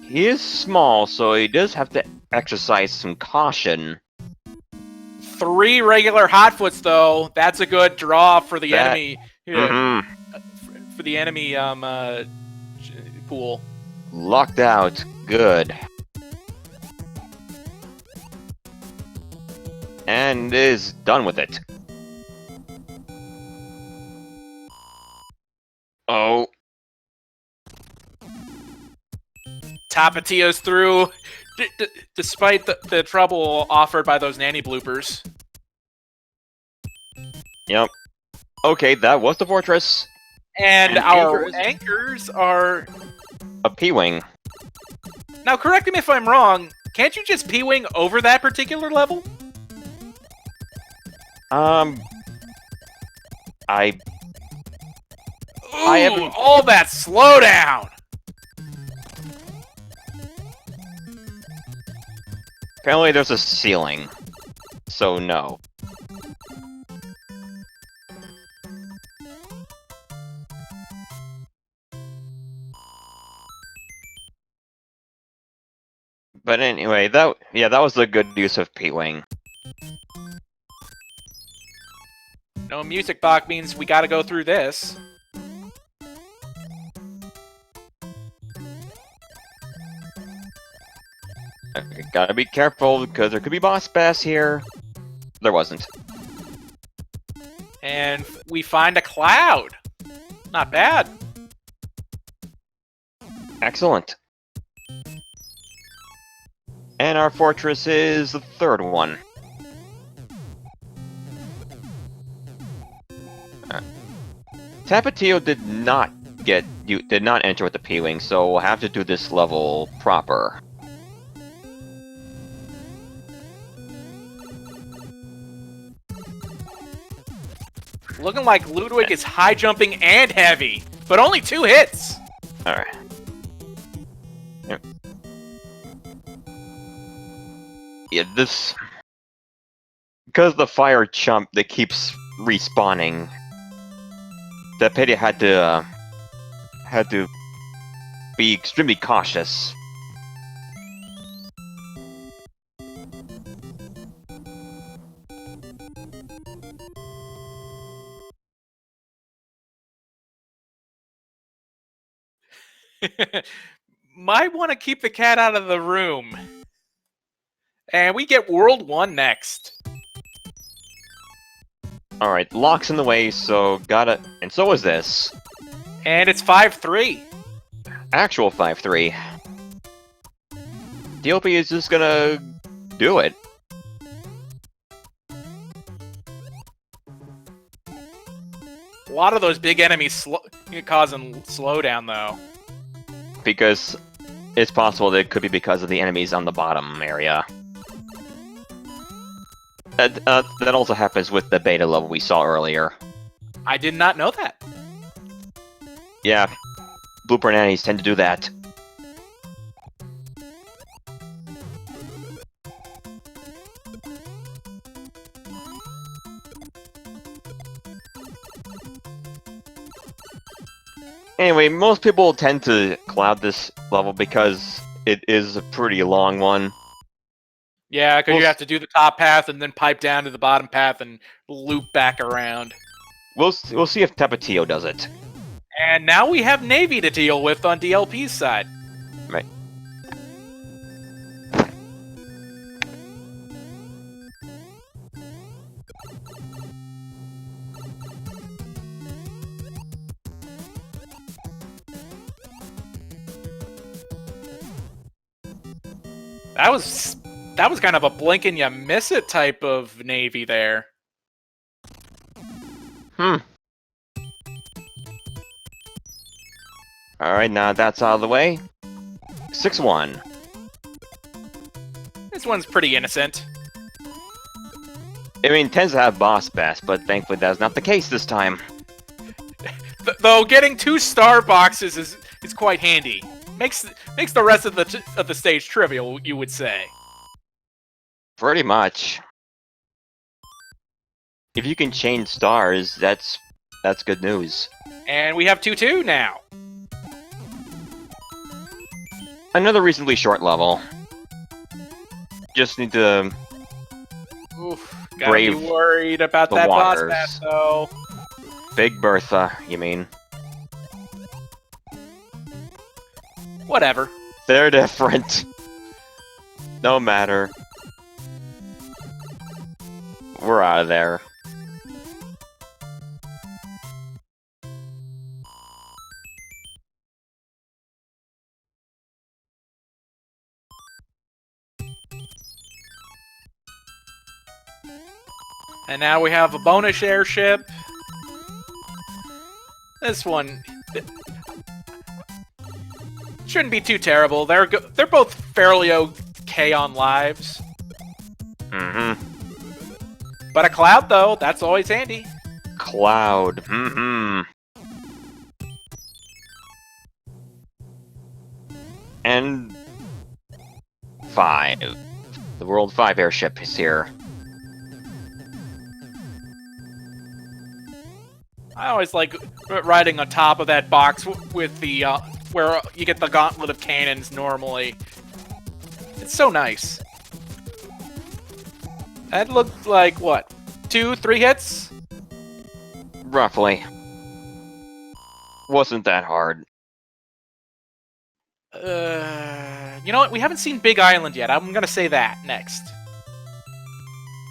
he is small, so he does have to exercise some caution. 3 regular hotfoots, though. That's a good draw for the enemy. For the enemy pool. Locked out. Good. And is done with it. Oh. Tapatio's through. Despite the trouble offered by those nanny bloopers. Yep. Okay, that was the fortress. And our anchors. anchors are... A P-Wing. Now, correct me if I'm wrong, can't you just P-Wing over that particular level? I haven't... all that slowdown! Apparently there's a ceiling. So no. But anyway, that was a good use of P-Wing. No music box means we gotta go through this. Okay, gotta be careful, because there could be boss bass here. There wasn't. And we find a cloud. Not bad. Excellent. And our fortress is the third one. Tapatio did not enter with the P-Wing, so we'll have to do this level proper. Looking like Ludwig is high jumping and heavy, but only 2 hits. Alright. Yep. Yeah, this... Because the fire chump that keeps respawning, Tapatia had to be extremely cautious. Might want to keep the cat out of the room. And we get World 1 next. Alright, lock's in the way, so gotta... And so is this. And it's 5-3. Actual 5-3. DLP is just gonna do it. A lot of those big enemies causing slowdown, though. Because it's possible that it could be because of the enemies on the bottom area. That also happens with the beta level we saw earlier. I did not know that. Yeah, Blooper Nannies tend to do that. Anyway, most people tend to cloud this level because it is a pretty long one. Yeah, because you have to do the top path and then pipe down to the bottom path and loop back around. We'll see if Tapatio does it. And now we have Navy to deal with on DLP's side. Right. That was kind of a blink and you miss it type of Navy there. Alright, now that's out of the way. 6-1. This one's pretty innocent. I mean, it tends to have boss bass, but thankfully that's not the case this time. Though getting 2 star boxes is quite handy. Makes the rest of the stage trivial, you would say. Pretty much. If you can change stars, that's good news. And we have 2-2 now. Another reasonably short level. Just need to Oof, gotta be worried about the that waters. boss pass, though. Big Bertha, you mean? Whatever. They're different. No matter. We're out of there. And now we have a bonus airship. This one shouldn't be too terrible. They're both fairly okay on lives. Mm-hmm. But a cloud, though, that's always handy. Cloud. Mm-hmm. And 5. The World 5 airship is here. I always like riding on top of that box with the where you get the gauntlet of cannons normally. It's so nice. That looked like, what, 2-3 hits? Roughly. Wasn't that hard. You know what? We haven't seen Big Island yet. I'm gonna say that next.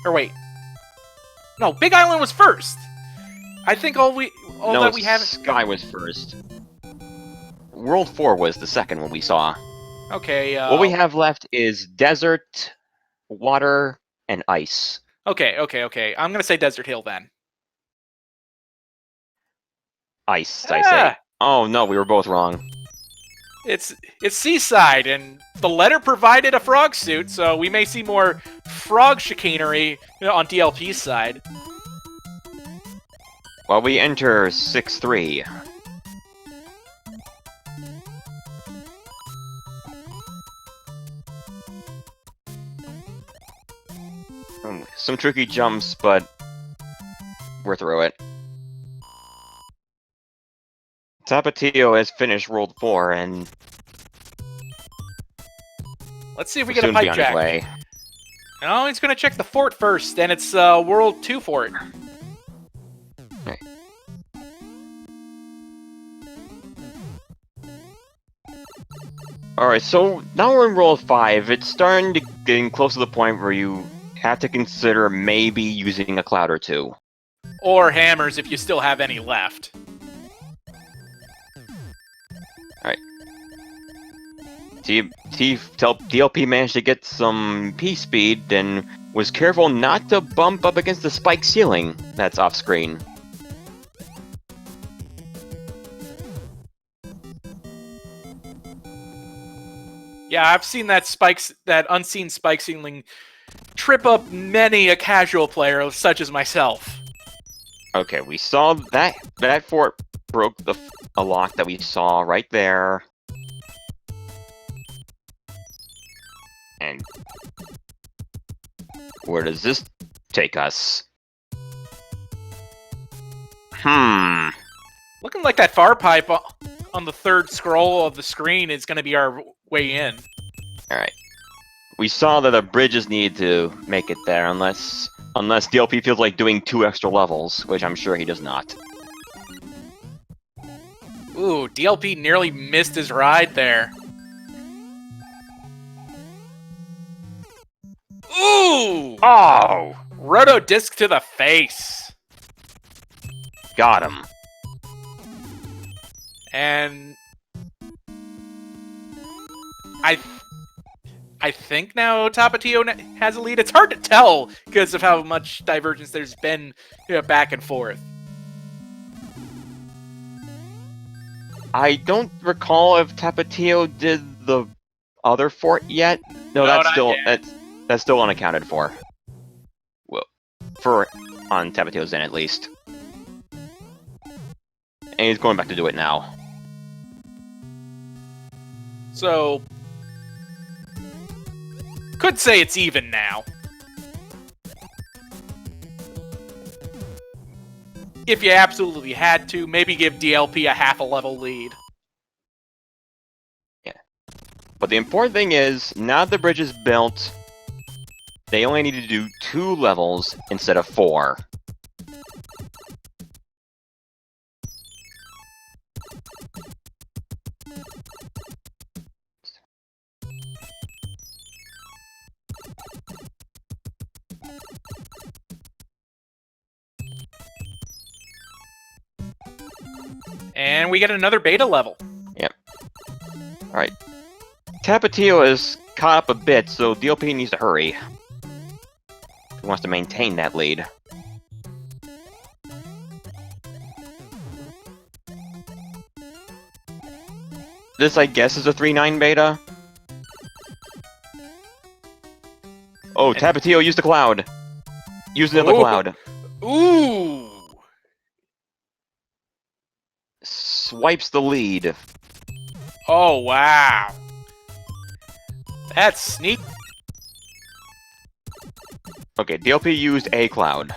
Or wait. No, Big Island was first! I think all that we haven't... Sky was first. World 4 was the second one we saw. Okay, What we have left is desert, water, and ice. Okay. I'm gonna say Desert Hill then. Ice, I say. Oh no, we were both wrong. It's Seaside, and the letter provided a frog suit, so we may see more frog chicanery on DLP's side. Well, we enter 6-3. Some tricky jumps, but we're through it. Tapatio has finished World 4, and let's see if we get a pipe jack. Way. No, he's gonna check the fort first, and it's World 2 fort. Right. Alright, so now we're in World 5. It's starting to getting close to the point where you have to consider maybe using a cloud or two. Or hammers if you still have any left. Alright. DLP managed to get some P-speed and was careful not to bump up against the spike ceiling that's off-screen. Yeah, I've seen that unseen spike ceiling trip up many a casual player such as myself. Okay, we saw that fort broke a lock that we saw right there. And where does this take us? Looking like that far pipe on the third scroll of the screen is going to be our way in. Alright. We saw that the bridges need to make it there, unless DLP feels like doing 2 extra levels, which I'm sure he does not. Ooh, DLP nearly missed his ride there. Ooh! Oh! Roto disc to the face. Got him. And I think now Tapatio has a lead. It's hard to tell because of how much divergence there's been back and forth. I don't recall if Tapatio did the other fort yet. No, that's still unaccounted for. Well, on Tapatio's end at least. And he's going back to do it now. So could say it's even now. If you absolutely had to, maybe give DLP a half a level lead. Yeah. But the important thing is, now the bridge is built, they only need to do 2 levels instead of 4. And we get another beta level. Yep. Alright. Tapatio has caught up a bit, so DLP needs to hurry. wants to maintain that lead. This, I guess, is a 3-9 beta. Oh, Tapatio used the cloud. Used another cloud. Ooh! Swipes the lead. Oh, wow. That's sneak. Okay, DLP used a cloud.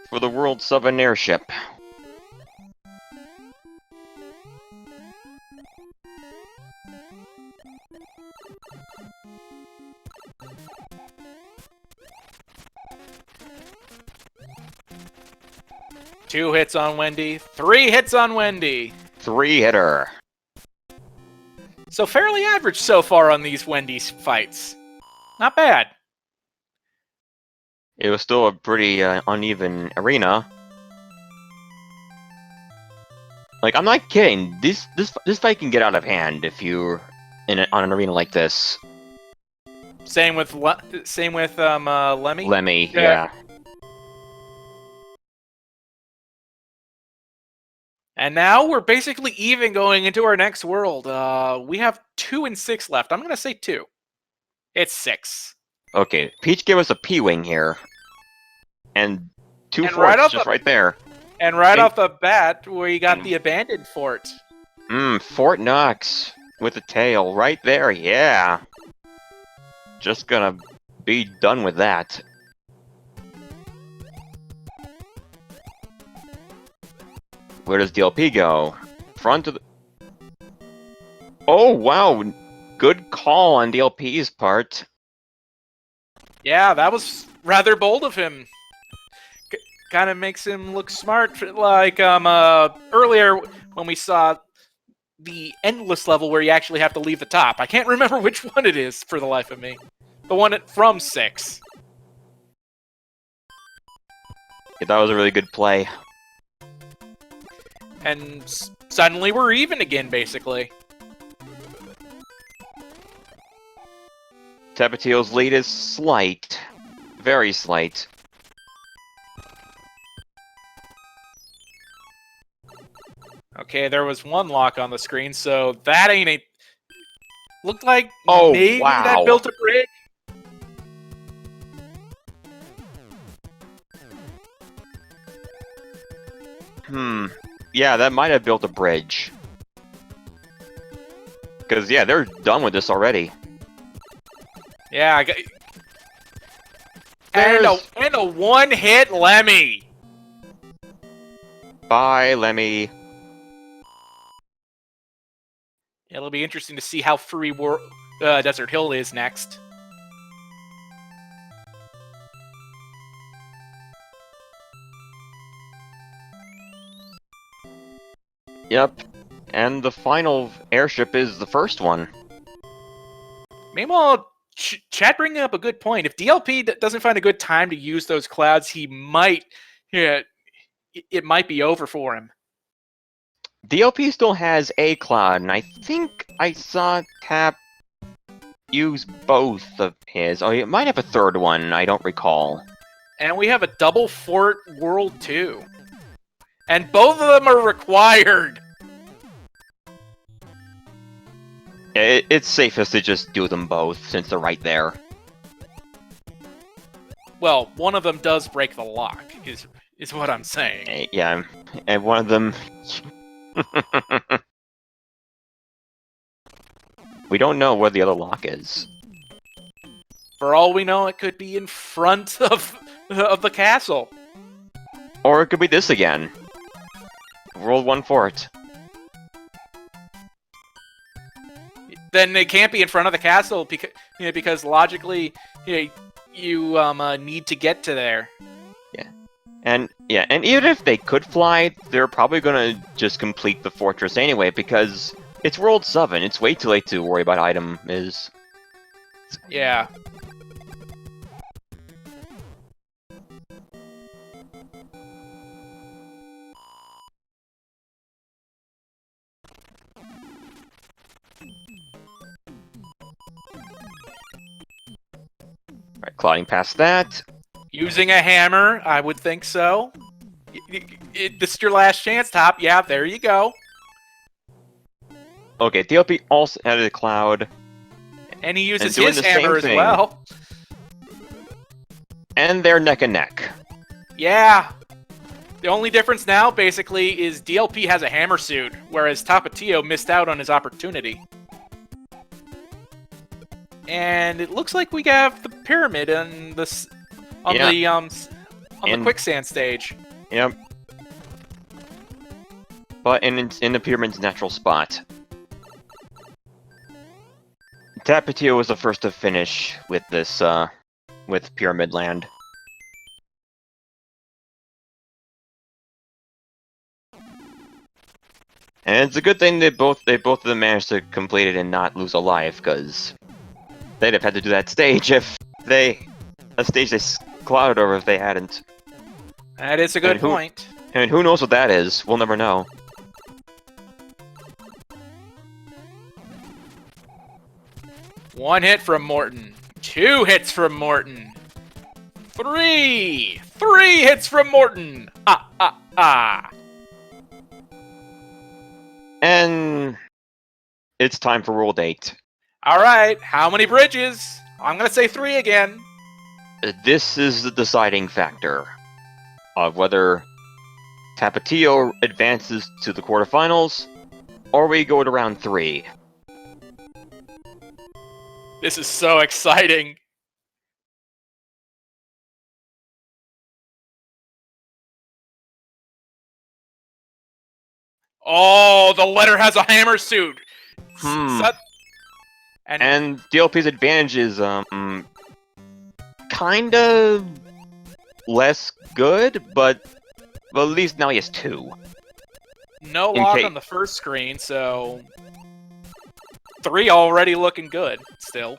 For the World 7 airship. Two hits on Wendy. 3 hits on Wendy. 3-hitter. So fairly average so far on these Wendy's fights. Not bad. It was still a pretty uneven arena. Like, I'm not kidding. This fight can get out of hand if you're on an arena like this. Same with Lemmy. Lemmy, yeah. And now we're basically even going into our next world. We have 2 and 6 left. I'm gonna say 2. It's 6. Okay, Peach gave us a P-wing here. And 2 forts right just right there. And right off the bat, we got the abandoned fort. Fort Knox with the tail right there, yeah. Just gonna be done with that. Where does DLP go? Front of the... Oh, wow! Good call on DLP's part. Yeah, that was rather bold of him. Kind of makes him look smart, like earlier when we saw the endless level where you actually have to leave the top. I can't remember which one it is for the life of me. The one from 6. Yeah, that was a really good play. And suddenly we're even again, basically. Tapatio's lead is slight. Very slight. Okay, there was one lock on the screen, so that ain't a... Looked like Oh, maybe wow. that built a bridge. Yeah, that might have built a bridge. Because, yeah, they're done with this already. Yeah, I got... And a one-hit Lemmy! Bye, Lemmy. It'll be interesting to see how free Desert Hill is next. Yep. And the final airship is the first one. Meanwhile, Chad bringing up a good point. If DLP doesn't find a good time to use those clouds, he might... Yeah, it might be over for him. DLP still has a cloud, and I think I saw Tap use both of his. Oh, he might have a third one, I don't recall. And we have a double fort world too. And both of them are required. It's safest to just do them both, since they're right there. Well, one of them does break the lock, is what I'm saying. Yeah, and one of them... We don't know where the other lock is. For all we know, it could be in front of the castle. Or it could be this again. World 1 fort. Then it can't be in front of the castle because logically, you need to get to there. And even if they could fly, they're probably gonna just complete the fortress anyway, because it's World 7. It's way too late to worry about item is. Yeah. Alright, clouding past that. Using a hammer, I would think so. This is your last chance, Top. Yeah, there you go. Okay, DLP also added a cloud. And he uses doing his the same hammer as thing. well. And they're neck and neck. Yeah. The only difference now, basically, is DLP has a hammer suit, whereas Tapatio missed out on his opportunity. And it looks like we have the pyramid on the quicksand stage. Yep. But in the pyramid's natural spot. Tapatio was the first to finish with this with Pyramid Land. And it's a good thing that both of them managed to complete it and not lose a life, because they'd have had to do that stage if a stage they clouded over if they hadn't. That is a good point. And who knows what that is? We'll never know. One hit from Morton. 2 hits from Morton. 3 hits from Morton. And it's time for World 8. All right, how many bridges? I'm gonna say 3 again. This is the deciding factor of whether Tapatio advances to the quarterfinals, or we go to round 3. This is so exciting. Oh, the letter has a hammer suit. And DLP's advantage is kind of less good, but well, at least now he has 2. No lock on the first screen, so 3 already looking good still.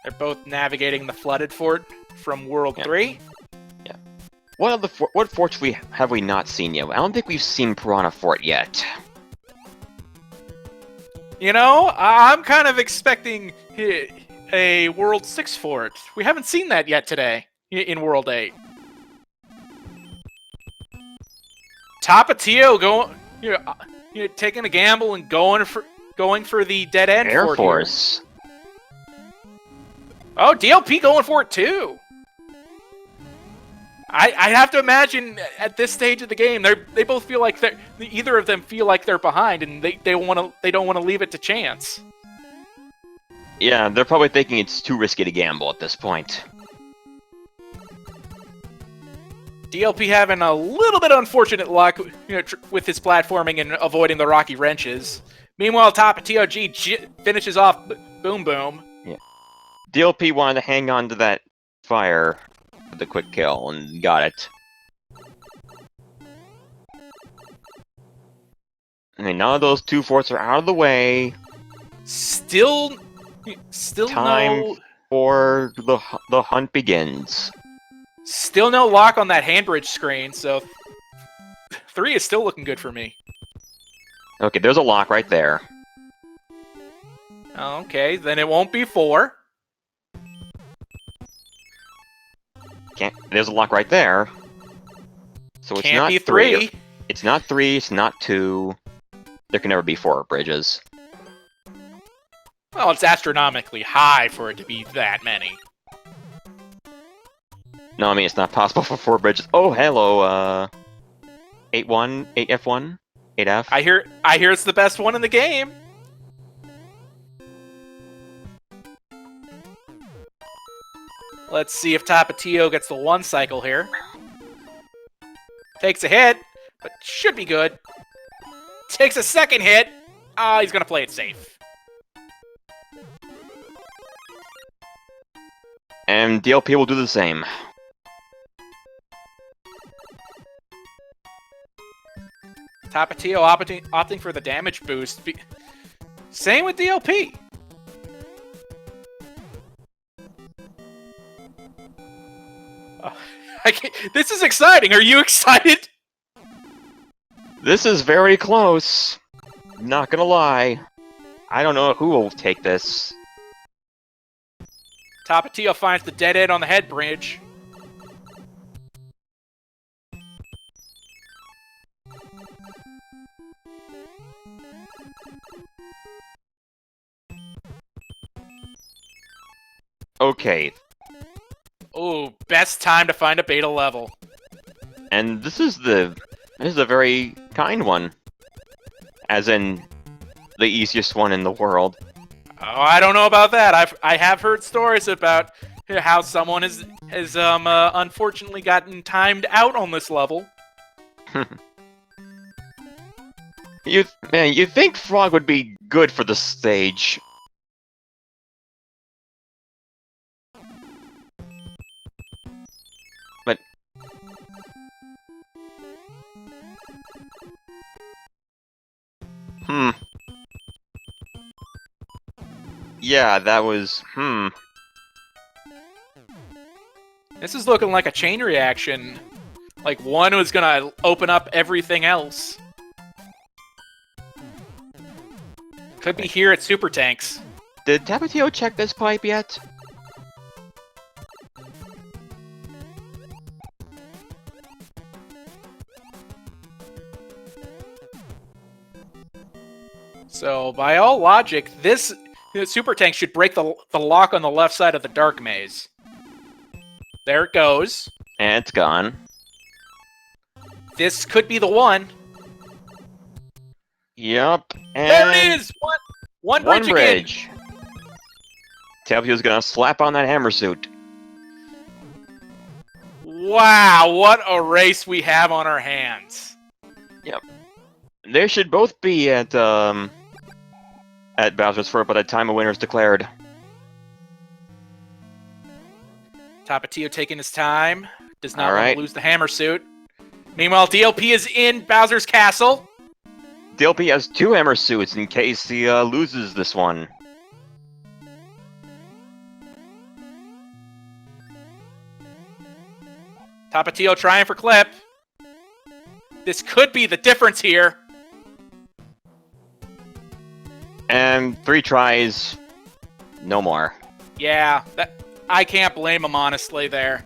They're both navigating the flooded fort from World 3. Yeah. What forts have we not seen yet? I don't think we've seen Piranha Fort yet. You know, I'm kind of expecting a World 6 fort. We haven't seen that yet today in World 8. Tapatio taking a gamble and going for the dead end Air fort Force. Here. Oh, DLP going for it too. I have to imagine at this stage of the game, they both feel like either of them feel like they're behind, and they don't want to leave it to chance. Yeah, they're probably thinking it's too risky to gamble at this point. DLP having a little bit of unfortunate luck, with his platforming and avoiding the rocky wrenches. Meanwhile, TapatioJ finishes off Boom Boom. Yeah. DLP wanted to hang on to that fire with the quick kill and got it. And now those 2 forts are out of the way. Still time for the hunt begins. Still no lock on that handbridge screen, so 3 is still looking good for me. Okay, there's a lock right there. Okay, then it won't be 4. There's a lock right there. So it's Can't not be 3. It's not 3, it's not 2. There can never be 4 bridges. Well, it's astronomically high for it to be that many. No, I mean, it's not possible for 4 bridges. Oh, hello, 8-1, 8F1, 8F. I hear it's the best one in the game. Let's see if Tapatio gets the 1 cycle here. Takes a hit, but should be good. Takes a 2nd hit. He's gonna play it safe. And DLP will do the same. Tapatio opting for the damage boost. Same with DLP. This is exciting. Are you excited? This is very close. Not gonna lie. I don't know who will take this. Tapatio finds the dead end on the head bridge. Okay, Ooh, best time to find a beta level. and this is a very kind one. As in, the easiest one in the world. Oh, I don't know about that. I have heard stories about how someone has unfortunately gotten timed out on this level. You think Frog would be good for the stage. But... Yeah, that was... This is looking like a chain reaction. Like one was gonna open up everything else. Could be here at Super Tanks. Did Tapatio check this pipe yet? So, by all logic, this Super Tank should break the lock on the left side of the Dark Maze. There it goes. And it's gone. This could be the one. Yup. And There it is! One bridge again. bridge. Tapatio's gonna slap on that hammer suit. Wow, what a race we have on our hands. Yep. They should both be at Bowser's Fort by the time a winner is declared. Tapatio taking his time. Does not want Alright. to lose the hammer suit. Meanwhile, DLP is in Bowser's Castle. DLP has 2 hammer suits in case he loses this one. Tapatio trying for clip. This could be the difference here. And 3 tries, no more. Yeah, I can't blame him honestly there.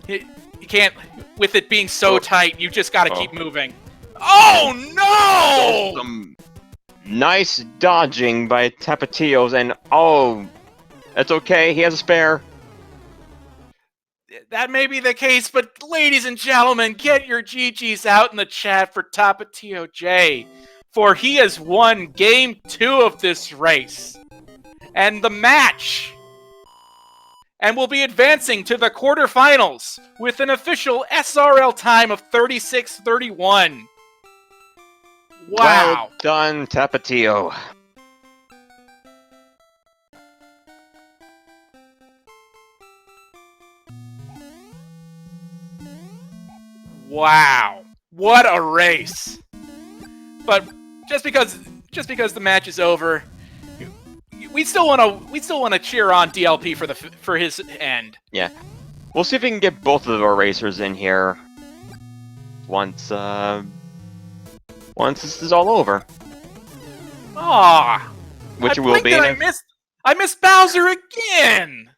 You can't, with it being so tight, you just gotta keep moving. Oh no! Some nice dodging by Tapatios, and oh, that's okay, he has a spare. That may be the case, but ladies and gentlemen, get your GGs out in the chat for TapatioJ, for he has won Game 2 of this race. And the match. And will be advancing to the quarterfinals with an official SRL time of 36:31. Wow. Well done, Tapatio. Wow. What a race. But just because the match is over, we still want to cheer on DLP for his end. Yeah. We'll see if we can get both of our racers in here once this is all over. Ah. Which will be. I missed Bowser again.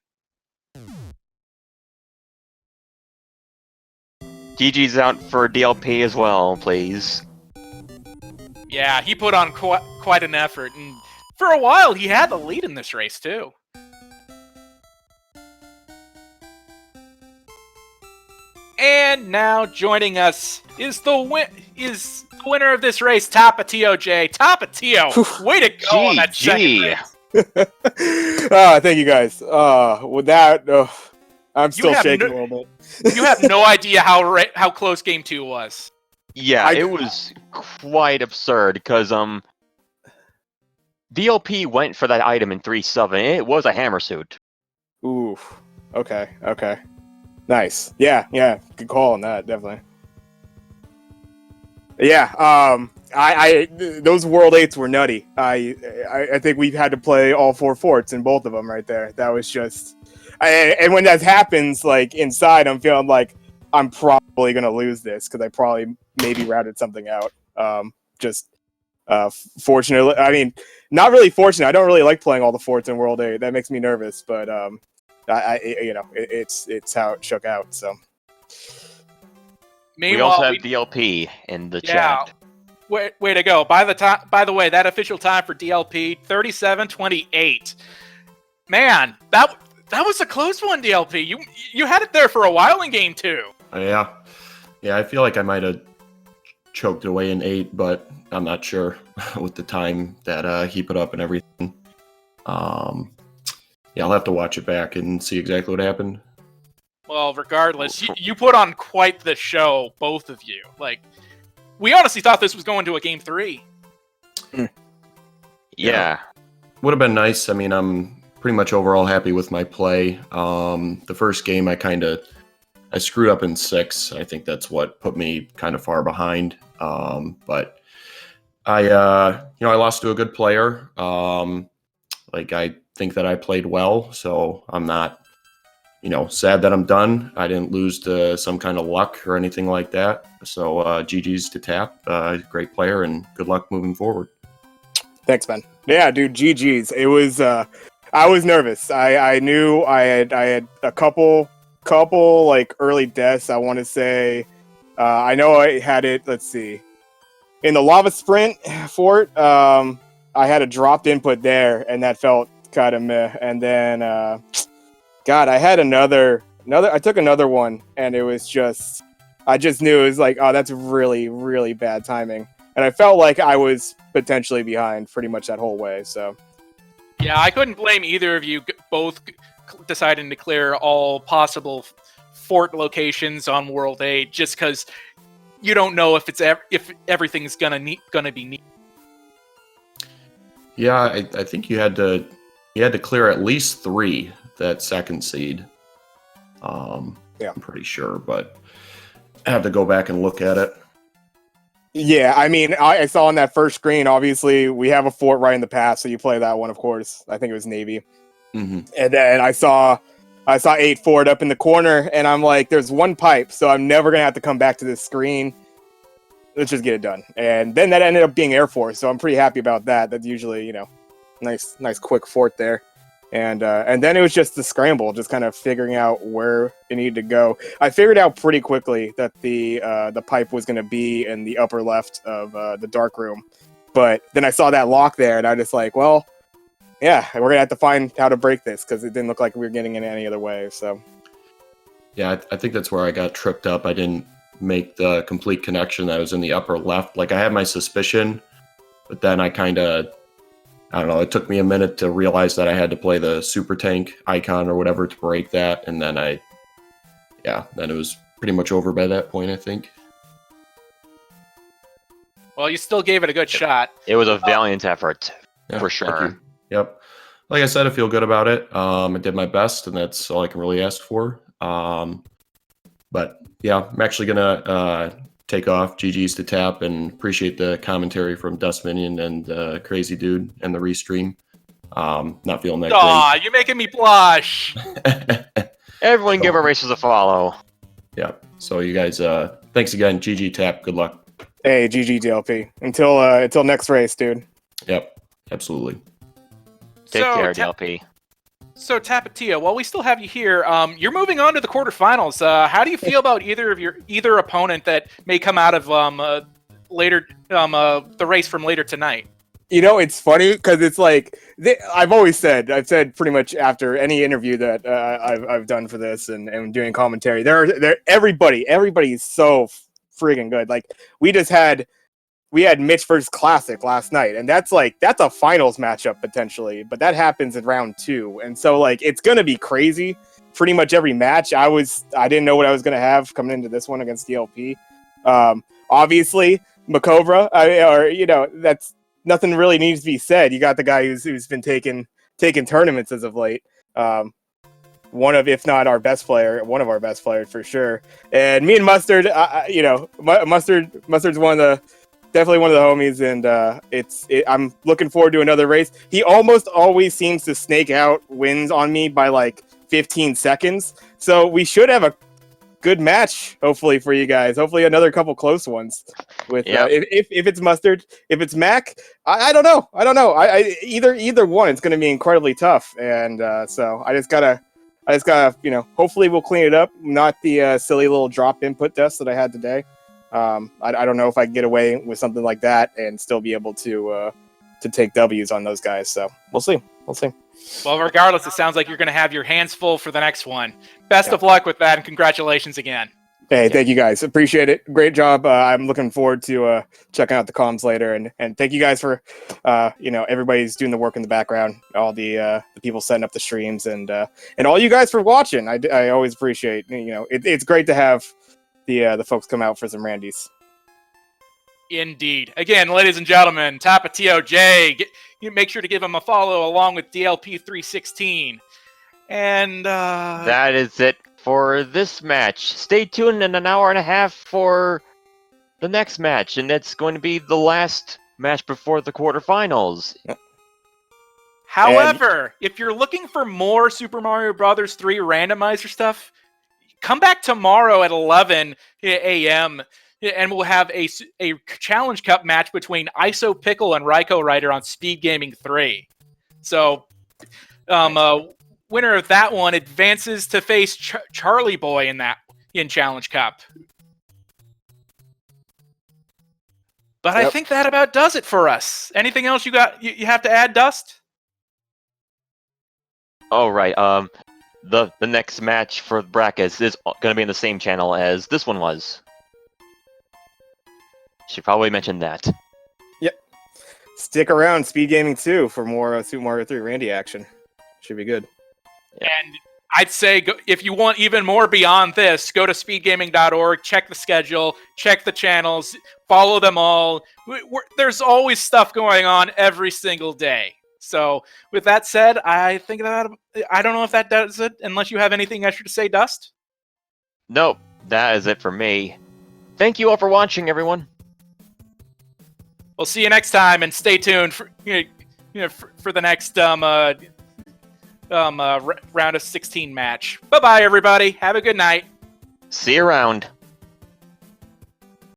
GG's out for DLP as well, please. Yeah, he put on quite an effort, and for a while he had the lead in this race too. And now joining us is the winner of this race, TapatioJ. Tapatio, way to go on that second race. Thank you guys. With that, I'm still shaking a little bit. You have no idea how close Game 2 was. Yeah, it was quite absurd because DLP went for that item in 3-7. It was a hammer suit. Ooh. Okay. Nice. Yeah. Good call on that, definitely. Yeah. I those World 8s were nutty. I think we've had to play all 4 forts in both of them right there. That was just, and when that happens, like inside, I'm feeling like I'm probably gonna lose this because I probably maybe routed something out. Fortunately, I mean, not really fortunate. I don't really like playing all the forts in World 8. That makes me nervous, but it's how it shook out. So. We also have DLP in the chat. Way to go! By the way, that official time for DLP 37:28. Man, that was a close one, DLP. You had it there for a while in game 2. Yeah. I feel like I might have choked it away in 8, but I'm not sure with the time that he put up and everything. I'll have to watch it back and see exactly what happened. Well, regardless, you put on quite the show, both of you. Like, we honestly thought this was going to a game 3. Yeah. Would have been nice. I mean, I'm pretty much overall happy with my play. The first game, I screwed up in 6. I think that's what put me kind of far behind. But I lost to a good player. I think that I played well, so I'm not, sad that I'm done. I didn't lose to some kind of luck or anything like that. So GG's to Tap. Great player, and good luck moving forward. Thanks, man. Yeah, dude, GG's. It was, I was nervous. I knew I had a couple like early deaths. I want to say, I know I had it. Let's see, in the lava sprint fort. I had a dropped input there, and that felt kind of meh. And then, I had another. I took another one, and it was just. I just knew it was like, oh, that's really, really bad timing, and I felt like I was potentially behind pretty much that whole way. So. Yeah, I couldn't blame either of you both deciding to clear all possible fort locations on World 8 just because you don't know if everything's gonna be neat. Yeah, I think you had to clear at least 3 that second seed. Yeah, I'm pretty sure, but I have to go back and look at it. Yeah, I mean, I saw on that first screen, obviously, we have a fort right in the path, so you play that one, of course. I think it was Navy. Mm-hmm. And then I saw 8 fort up in the corner, and I'm like, there's one pipe, so I'm never going to have to come back to this screen. Let's just get it done. And then that ended up being Air Force, so I'm pretty happy about that. That's usually, nice quick fort there. And then it was just the scramble, just kind of figuring out where it needed to go. I figured out pretty quickly that the pipe was going to be in the upper left of the dark room. But then I saw that lock there, and I was just like, well, yeah, we're going to have to find how to break this, because it didn't look like we were getting in any other way. So, yeah, I think that's where I got tripped up. I didn't make the complete connection that I was in the upper left. Like, I had my suspicion, but then I kind of... I don't know, it took me a minute to realize that I had to play the super tank icon or whatever to break that, and then then it was pretty much over by that point, I think. Well, you still gave it a good shot. It was a valiant effort, Yeah, for sure. Yep. Like I said, I feel good about it. I did my best, and that's all I can really ask for. But yeah, I'm actually going to take off. GG's to Tap, and appreciate the commentary from Dust Minion and Crazy Dude and the restream. Not feeling that great. You're making me blush. Everyone give our races a follow. Yeah. So you guys, thanks again. GG Tap. Good luck. hey, GG DLP. Until next race, dude. Yep. Absolutely. Take care, DLP. So, Tapatia, while we still have you here, you're moving on to the quarterfinals. How do you feel about either opponent that may come out of later the race from later tonight? You know, it's funny because it's like I've said pretty much after any interview that I've done for this and doing commentary, everybody is so freaking good. Like we had Mitch versus Classic last night, and that's a finals matchup potentially, but that happens in round 2, and so like it's gonna be crazy. Pretty much every match, I didn't know what I was gonna have coming into this one against DLP. Obviously, Makovra, that's nothing really needs to be said. You got the guy who's been taking tournaments as of late. One of, if not our best player, one of our best players for sure. And me and Mustard, Mustard's definitely one of the homies, and I'm looking forward to another race. He almost always seems to snake out wins on me by like 15 seconds. So we should have good match, hopefully for you guys. Hopefully another couple close ones. With if it's Mustard, if it's Mac, I don't know. I either one. It's going to be incredibly tough, and so I just gotta hopefully we'll clean it up. Not the silly little drop input test that I had today. I don't know if I can get away with something like that and still be able to take W's on those guys. So we'll see. Well, regardless, it sounds like you're going to have your hands full for the next one. Best of luck with that, and congratulations again. Hey, thank you guys. Appreciate it. Great job. I'm looking forward to checking out the comms later, and thank you guys for everybody's doing the work in the background, all the people setting up the streams, and all you guys for watching. I always appreciate. It's great to have the folks come out for some Randys. Indeed. Again, ladies and gentlemen, TapatioJ. You make sure to give him a follow along with DLP316. And that is it for this match. Stay tuned in an hour and a half for the next match, and it's going to be the last match before the quarterfinals. However, if you're looking for more Super Mario Bros. 3 randomizer stuff, come back tomorrow at 11 a.m. and we'll have a Challenge Cup match between ISO Pickle and Ryko Rider on SpeedGaming 3. So, winner of that one advances to face Charlie Boy in Challenge Cup. But I think that about does it for us. Anything else you have to add, Dust? Oh, right. The next match for brackets is going to be in the same channel as this one was. Should probably mention that. Yep. Stick around, SpeedGaming 2 for more Super Mario 3 Randy action. Should be good. And I'd say if you want even more beyond this, go to speedgaming.org, check the schedule, check the channels, follow them all. There's always stuff going on every single day. So with that said, I don't know if that does it, unless you have anything extra to say, Dust? Nope, that is it for me. Thank you all for watching, everyone. We'll see you next time, and stay tuned for the next round of 16 match. Bye-bye, everybody. Have a good night. See you around.